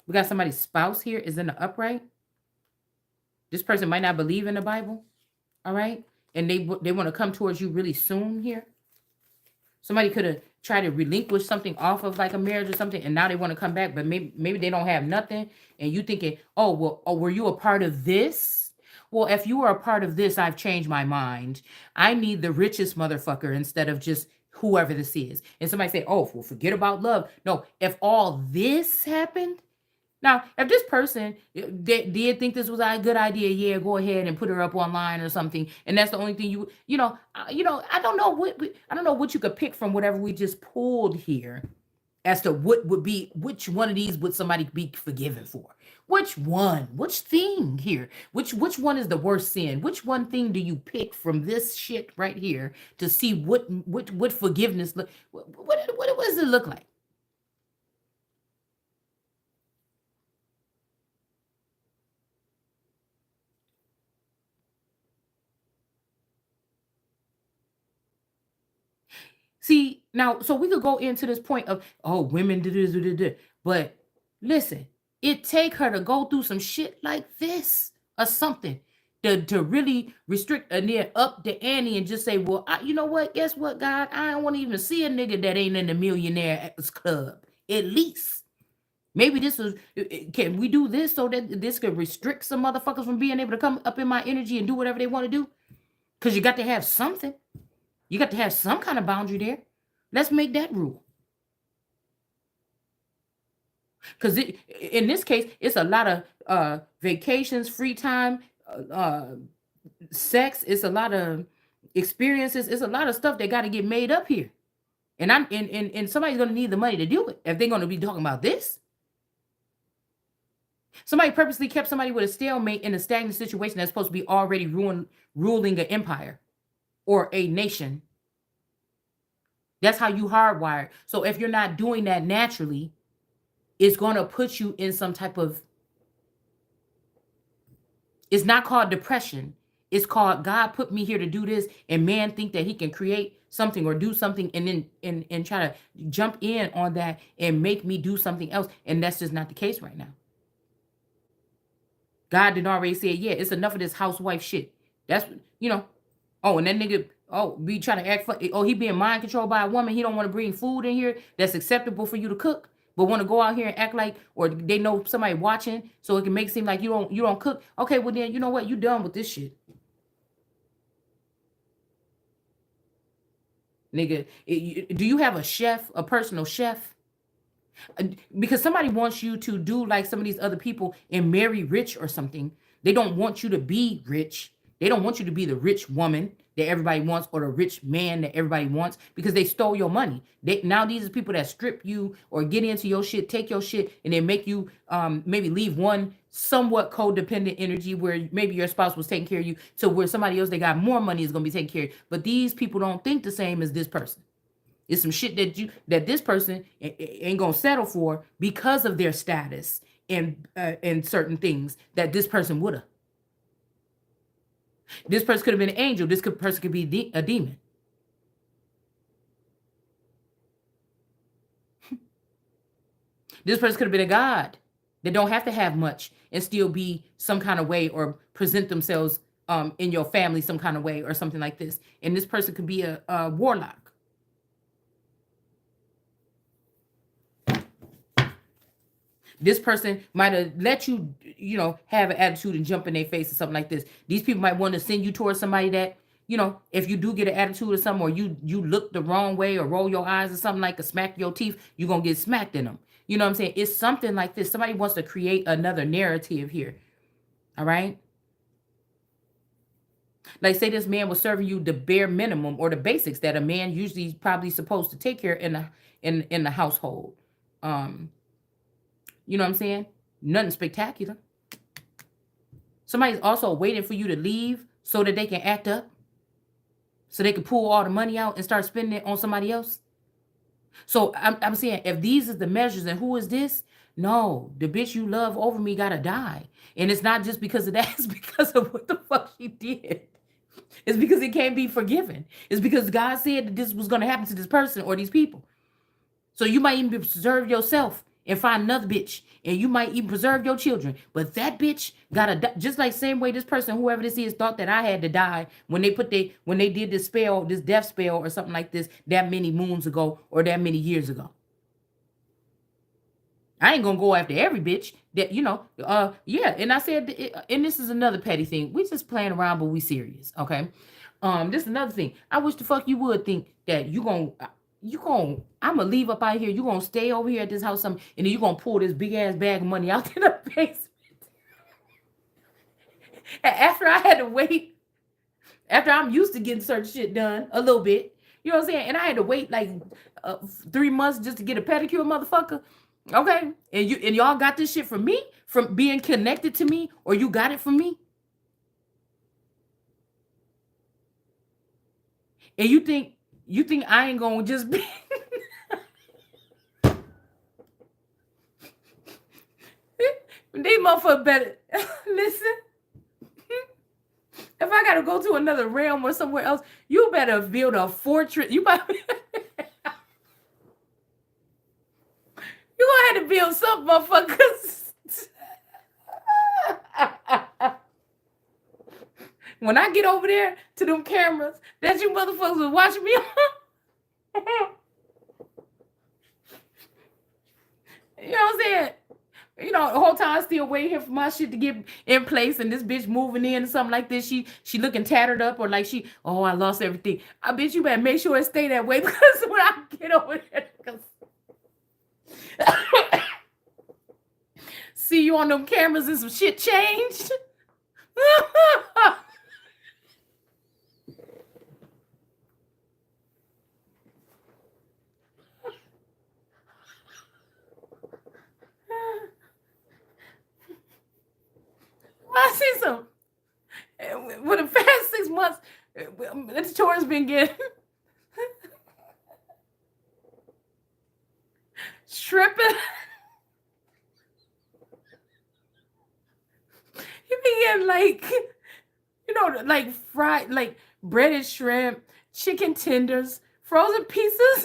We got somebody's spouse here is in the upright. This person might not believe in the Bible. All right. And they want to come towards you really soon here. Somebody could have tried to relinquish something off of like a marriage or something, and now they want to come back, but maybe they don't have nothing. And you thinking, oh, well, oh, were you a part of this? Well, if you were a part of this, I've changed my mind. I need the richest motherfucker instead of just whoever this is. And somebody say, oh, well, forget about love. No, if all this happened, now, if this person did think this was a good idea, yeah, go ahead and put her up online or something, and that's the only thing I don't know I don't know what you could pick from whatever we just pulled here, as to what would be which one of these would somebody be forgiven for? Which one? Which thing here? Which one is the worst sin? Which one thing do you pick from this shit right here to see what forgiveness look? What does it look like? See, now, so we could go into this point of, oh, women do this, do this. But listen, it take her to go through some shit like this or something to really restrict and then up the ante and just say, well, you know what? Guess what, God? I don't want to even see a nigga that ain't in the millionaire club. At least. Maybe this is, can we do this so that this could restrict some motherfuckers from being able to come up in my energy and do whatever they want to do? Because you got to have something. You got to have some kind of boundary there. Let's make that rule. Because in this case, it's a lot of vacations, free time, sex. It's a lot of experiences. It's a lot of stuff that got to get made up here. And somebody's going to need the money to do it if they're going to be talking about this. Somebody purposely kept somebody with a stalemate in a stagnant situation that's supposed to be already ruling an empire or a nation. That's how you hardwired. So if you're not doing that naturally, it's going to put you in some type of, it's not called depression. It's called God put me here to do this, and man think that he can create something or do something and then and try to jump in on that and make me do something else. And that's just not the case right now. God did already say, yeah, it's enough of this housewife shit. That's, you know, oh, and that nigga, oh, be trying to act oh, he being mind controlled by a woman. He don't want to bring food in here that's acceptable for you to cook, but want to go out here and act like, or they know somebody watching, so it can make it seem like you don't cook. Okay, well then, you know what? You done with this shit, nigga. Do you have a chef, a personal chef? Because somebody wants you to do like some of these other people and marry rich or something. They don't want you to be rich. They don't want you to be the rich woman that everybody wants or the rich man that everybody wants because they stole your money. Now these are people that strip you or get into your shit, take your shit, and then make you maybe leave one somewhat codependent energy where maybe your spouse was taking care of you to where somebody else that got more money is gonna be taking care of you. But these people don't think the same as this person. It's some shit that this person ain't gonna settle for because of their status and certain things that this person woulda. This person could have been an angel. Person could be a demon. This person could have been a god. They don't have to have much and still be some kind of way or present themselves in your family some kind of way or something like this. And this person could be a warlock. This person might have let you, have an attitude and jump in their face or something like this. These people might want to send you towards somebody that, if you do get an attitude or something, or you look the wrong way or roll your eyes or something like a smack your teeth, you're gonna get smacked in them. You know what I'm saying? It's something like this. Somebody wants to create another narrative here. All right. Like say this man was serving you the bare minimum or the basics that a man usually is probably supposed to take care in the household. Um, you know what I'm saying? Nothing spectacular. Somebody's also waiting for you to leave so that they can act up, so they can pull all the money out and start spending it on somebody else. So I'm saying, if these is the measures, and who is this? No, the bitch you love over me gotta die. And it's not just because of that, it's because of what the fuck she did. It's because it can't be forgiven. It's because God said that this was gonna happen to this person or these people. So you might even preserve yourself and find another bitch, and you might even preserve your children. But that bitch gotta die. Just like same way this person, whoever this is, thought that I had to die when they did this spell, this death spell or something like this that many moons ago or that many years ago. I ain't gonna go after every bitch that yeah. And I said, and this is another petty thing. We just playing around, but we serious, okay? This is another thing. I wish the fuck you would think that I'm gonna leave up out here. You gonna stay over here at this house, and then you gonna pull this big ass bag of money out in the basement. After I had to wait, after I'm used to getting certain shit done a little bit, you know what I'm saying? And I had to wait like 3 months just to get a pedicure, motherfucker. Okay, and y'all got this shit from me, from being connected to me, or you got it from me, and you think I ain't gonna just be. These motherfuckers better listen. If I gotta go to another realm or somewhere else, you better build a fortress. You gonna have to build some motherfuckers. When I get over there to them cameras that you motherfuckers will watch me on. You know what I'm saying? The whole time I still waiting here for my shit to get in place, and this bitch moving in or something like this. She looking tattered up, or like I lost everything. I bet you better make sure it stay that way, because when I get over there, see you on them cameras and some shit changed. I see some. For the past 6 months, the tour's been getting stripping. You be getting like fried, like breaded shrimp, chicken tenders, frozen pizzas.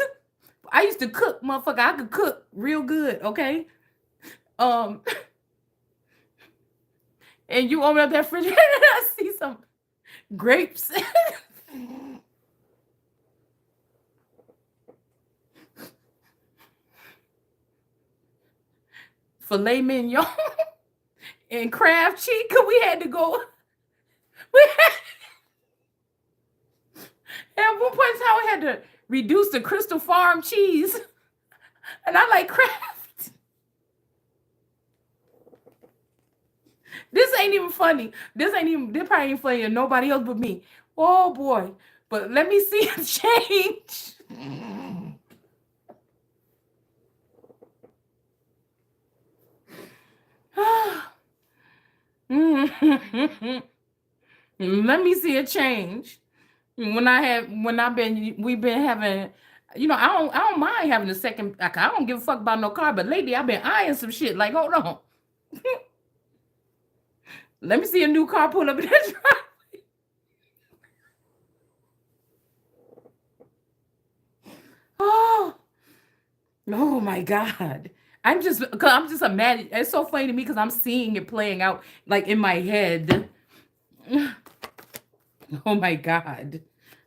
I used to cook, motherfucker. I could cook real good, okay? Um, and you open up that refrigerator and I see some grapes, filet mignon, and Kraft cheese. Cause we had to go. We had, at one point in time, we had to reduce the Crystal Farm cheese, and I like Kraft. This ain't even funny. This ain't even. This probably ain't funny to nobody else but me. Oh boy! But let me see a change. Let me see a change. When I've been we've been having, I don't mind having a second. Like, I don't give a fuck about no car, but lately I've been eyeing some shit. Like, hold on, let me see a new car pull up in that drive. Oh, oh my god. I'm just a mad. It's so funny to me because I'm seeing it playing out like in my head. Oh my God.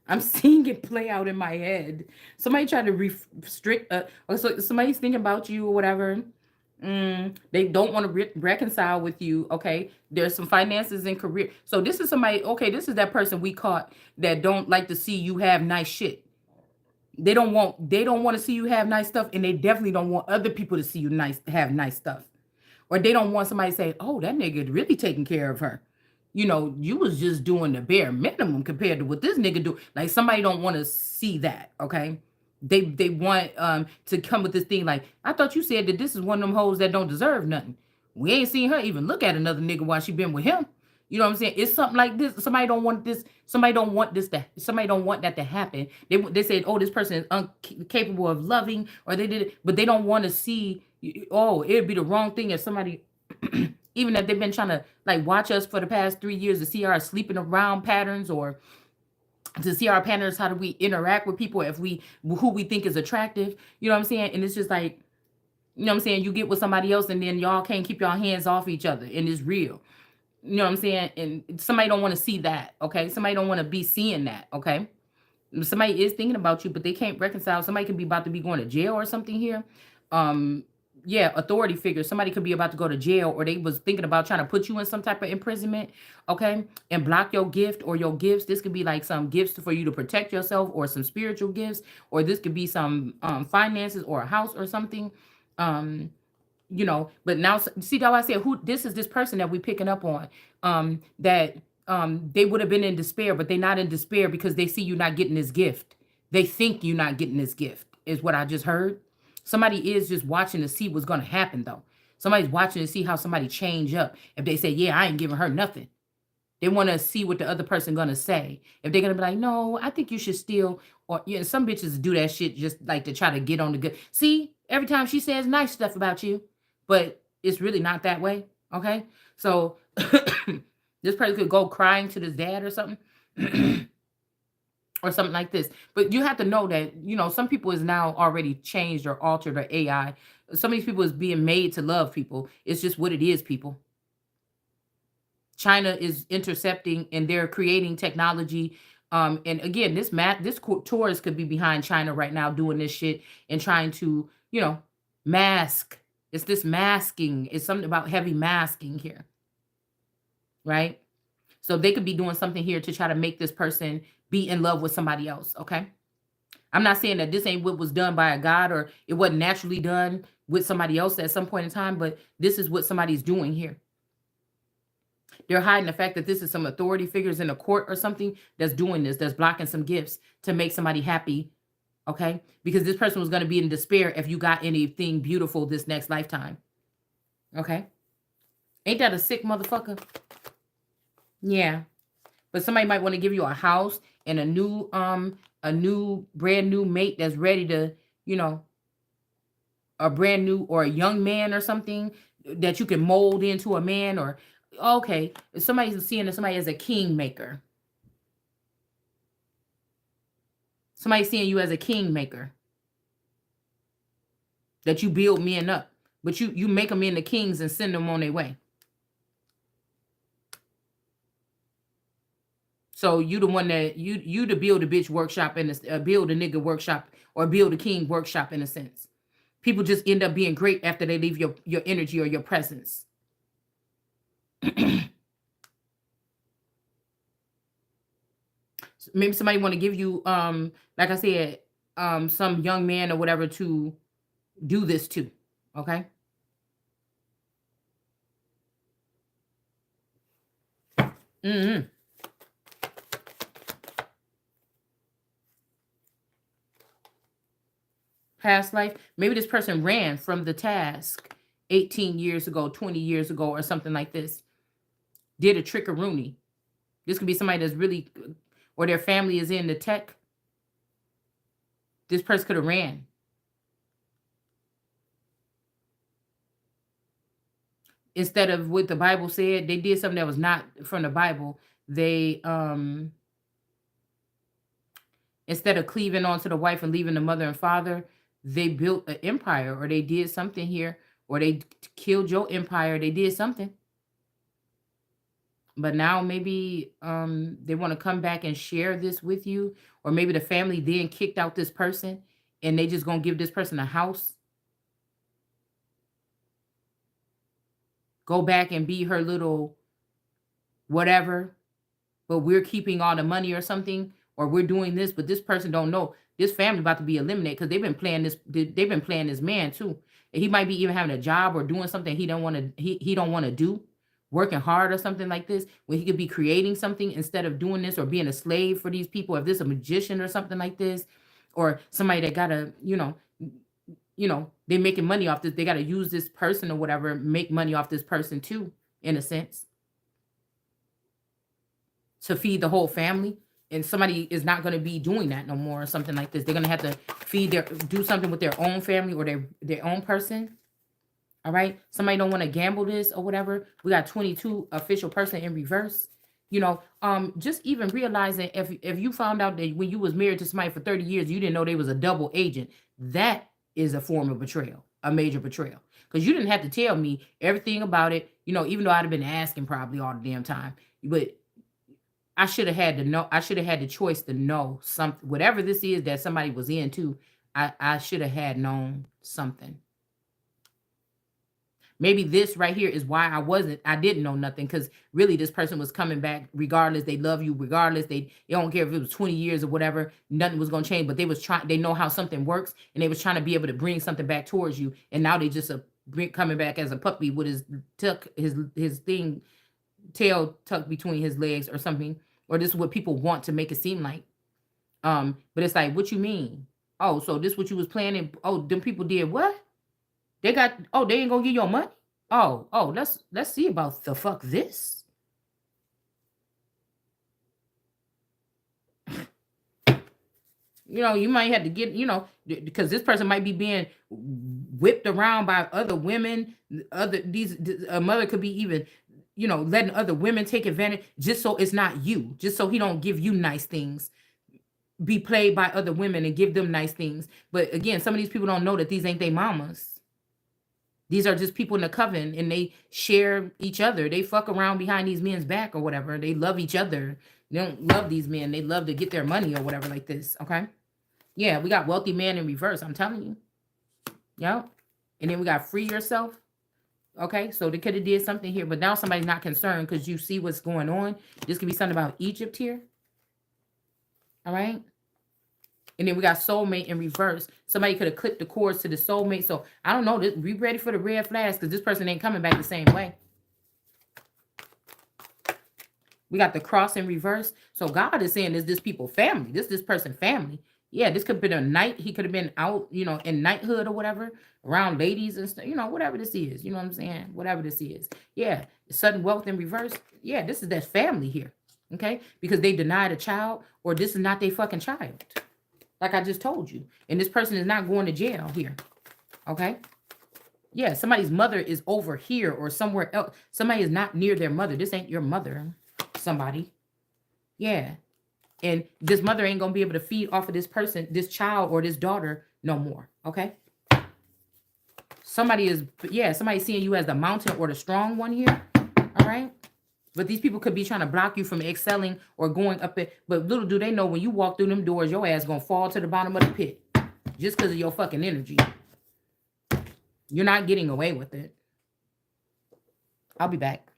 I'm seeing it play out in my head. Somebody tried to restrict, or so somebody's thinking about you or whatever. They don't want to reconcile with you. Okay. There's some finances and career. So this is somebody, okay, this is that person we caught that don't like to see you have nice shit. They don't want to see you have nice stuff, and they definitely don't want other people to see you have nice stuff. Or they don't want somebody to say, "Oh, that nigga really taking care of her." You was just doing the bare minimum compared to what this nigga do. Like, somebody don't want to see that, okay? They want to come with this thing like, I thought you said that this is one of them hoes that don't deserve nothing. We ain't seen her even look at another nigga while she been with him. You know what I'm saying? It's something like this. Somebody don't want this. Somebody don't want that to happen. They said, oh, this person is incapable of loving, or they did it, but they don't want to see. Oh, it'd be the wrong thing if somebody, even if they've been trying to like watch us for the past 3 years to see our sleeping around patterns, or to see our patterns, how do we interact with people, if we who we think is attractive. You know what I'm saying? And it's just like, you know what I'm saying? You get with somebody else and then y'all can't keep y'all hands off each other, and it's real. You know what I'm saying? And somebody don't want to see that, okay? Somebody don't want to be seeing that, okay? Somebody is thinking about you, but they can't reconcile. Somebody could be about to be going to jail or something here. Um, yeah, authority figure. Somebody could be about to go to jail, or they was thinking about trying to put you in some type of imprisonment, okay? And block your gift or your gifts. This could be like some gifts for you to protect yourself, or some spiritual gifts, or this could be some finances or a house or something. Um, but now, see how I said, who this is, this person that we picking up on, that they would have been in despair, but they're not in despair because they see you not getting this gift. They think you're not getting this gift, is what I just heard. Somebody is just watching to see what's going to happen, though. Somebody's watching to see how somebody change up. If they say, yeah, I ain't giving her nothing, they want to see what the other person gonna say. If they're gonna be like, no, I think you should still, or some bitches do that shit just like to try to get on the good. See, every time she says nice stuff about you, but it's really not that way. Okay, so this person could go crying to this dad or something. Or something like this. But you have to know that, some people is now already changed or altered, or AI. Some of these people is being made to love people. It's just what it is, people. China is intercepting, and they're creating technology. And again, this tourist could be behind China right now doing this shit and trying to, mask. It's this masking. It's something about heavy masking here, right? So they could be doing something here to try to make this person be in love with somebody else. Okay. I'm not saying that this ain't what was done by a God, or it wasn't naturally done with somebody else at some point in time, but this is what somebody's doing here. They're hiding the fact that this is some authority figures in a court or something that's doing this, that's blocking some gifts to make somebody happy. Okay. Because this person was going to be in despair if you got anything beautiful this next lifetime. Okay. Ain't that a sick motherfucker? Yeah. But somebody might want to give you a house and a new brand new mate that's ready to, a brand new, or a young man or something that you can mold into a man. Or okay, somebody's seeing somebody as a kingmaker. Somebody's seeing you as a kingmaker, that you build men up, but you make them into kings and send them on their way. So you the one that you to build a bitch workshop and build a nigga workshop or build a king workshop in a sense. People just end up being great after they leave your energy or your presence. Maybe somebody want to give you like I said some young man or whatever to do this to. Okay. Mm-hmm. Past life. Maybe this person ran from the task 18 years ago, 20 years ago, or something like this. Did a trick or Rooney. This could be somebody that's really, or their family is in the tech. This person could have ran. Instead of what the Bible said, they did something that was not from the Bible. They instead of cleaving onto the wife and leaving the mother and father, they built an empire, or they did something here, or they killed your empire. They did something. But now maybe they want to come back and share this with you, or maybe the family then kicked out this person and they just gonna give this person a house, go back and be her little whatever, but we're keeping all the money or something, or we're doing this, but this person don't know this family about to be eliminated because they've been playing this. They've been playing this man too. And he might be even having a job or doing something he don't want to. He don't want to do, working hard or something like this, when he could be creating something instead of doing this or being a slave for these people. If this a magician or something like this, or somebody that gotta, they making money off this. They gotta use this person or whatever, make money off this person too, in a sense, to feed the whole family. And somebody is not going to be doing that no more or something like this. They're going to have to do something with their own family or their own person. All right. Somebody don't want to gamble this or whatever. We got 22 official person in reverse. Just even realizing if you found out that when you was married to somebody for 30 years, you didn't know they was a double agent, that is a form of betrayal, a major betrayal. Because you didn't have to tell me everything about it, even though I'd have been asking probably all the damn time. But I should have had to know. I should have had the choice to know something. Whatever this is that somebody was into, I should have had known something. Maybe this right here is why I didn't know nothing, because really this person was coming back regardless. They love you regardless. They don't care if it was 20 years or whatever, nothing was going to change, but they know how something works, and they was trying to be able to bring something back towards you. And now they just coming back as a puppy with his thing, tail tucked between his legs or something. Or this is what people want to make it seem like. But it's like, what you mean? Oh, so this what you was planning? Oh, them people did what? They ain't gonna give your money? Oh, let's see about the fuck this. You might have to get, because this person might be being whipped around by other women. A mother could be even, letting other women take advantage just so it's not you, just so he don't give you nice things, be played by other women and give them nice things. But again, some of these people don't know that these ain't their mamas. These are just people in the coven, and they share each other. They fuck around behind these men's back or whatever. They love each other. They don't love these men. They love to get their money or whatever like this. Okay. Yeah, we got wealthy man in reverse. I'm telling you. Yep. And then we got free yourself. Okay. So they could have did something here, but now somebody's not concerned because you see what's going on. This could be something about Egypt here. All right. And then we got soulmate in reverse. Somebody could have clipped the cords to the soulmate. So I don't know. Be ready for the red flags, because this person ain't coming back the same way. We got the cross in reverse. So God is saying, this people family. This person family. Yeah, this could have been a knight. He could have been out, in knighthood or whatever, around ladies and stuff, whatever this is. You know what I'm saying? Whatever this is. Yeah, sudden wealth in reverse. Yeah, this is that family here. Okay? Because they denied a child, or this is not their fucking child. Like I just told you. And this person is not going to jail here. Okay? Yeah, somebody's mother is over here or somewhere else. Somebody is not near their mother. This ain't your mother. Somebody. Yeah. And this mother ain't going to be able to feed off of this person, this child or this daughter no more. Okay? Somebody's seeing you as the mountain or the strong one here. All right? But these people could be trying to block you from excelling or going up it. But little do they know, when you walk through them doors, your ass gonna fall to the bottom of the pit. Just because of your fucking energy. You're not getting away with it. I'll be back.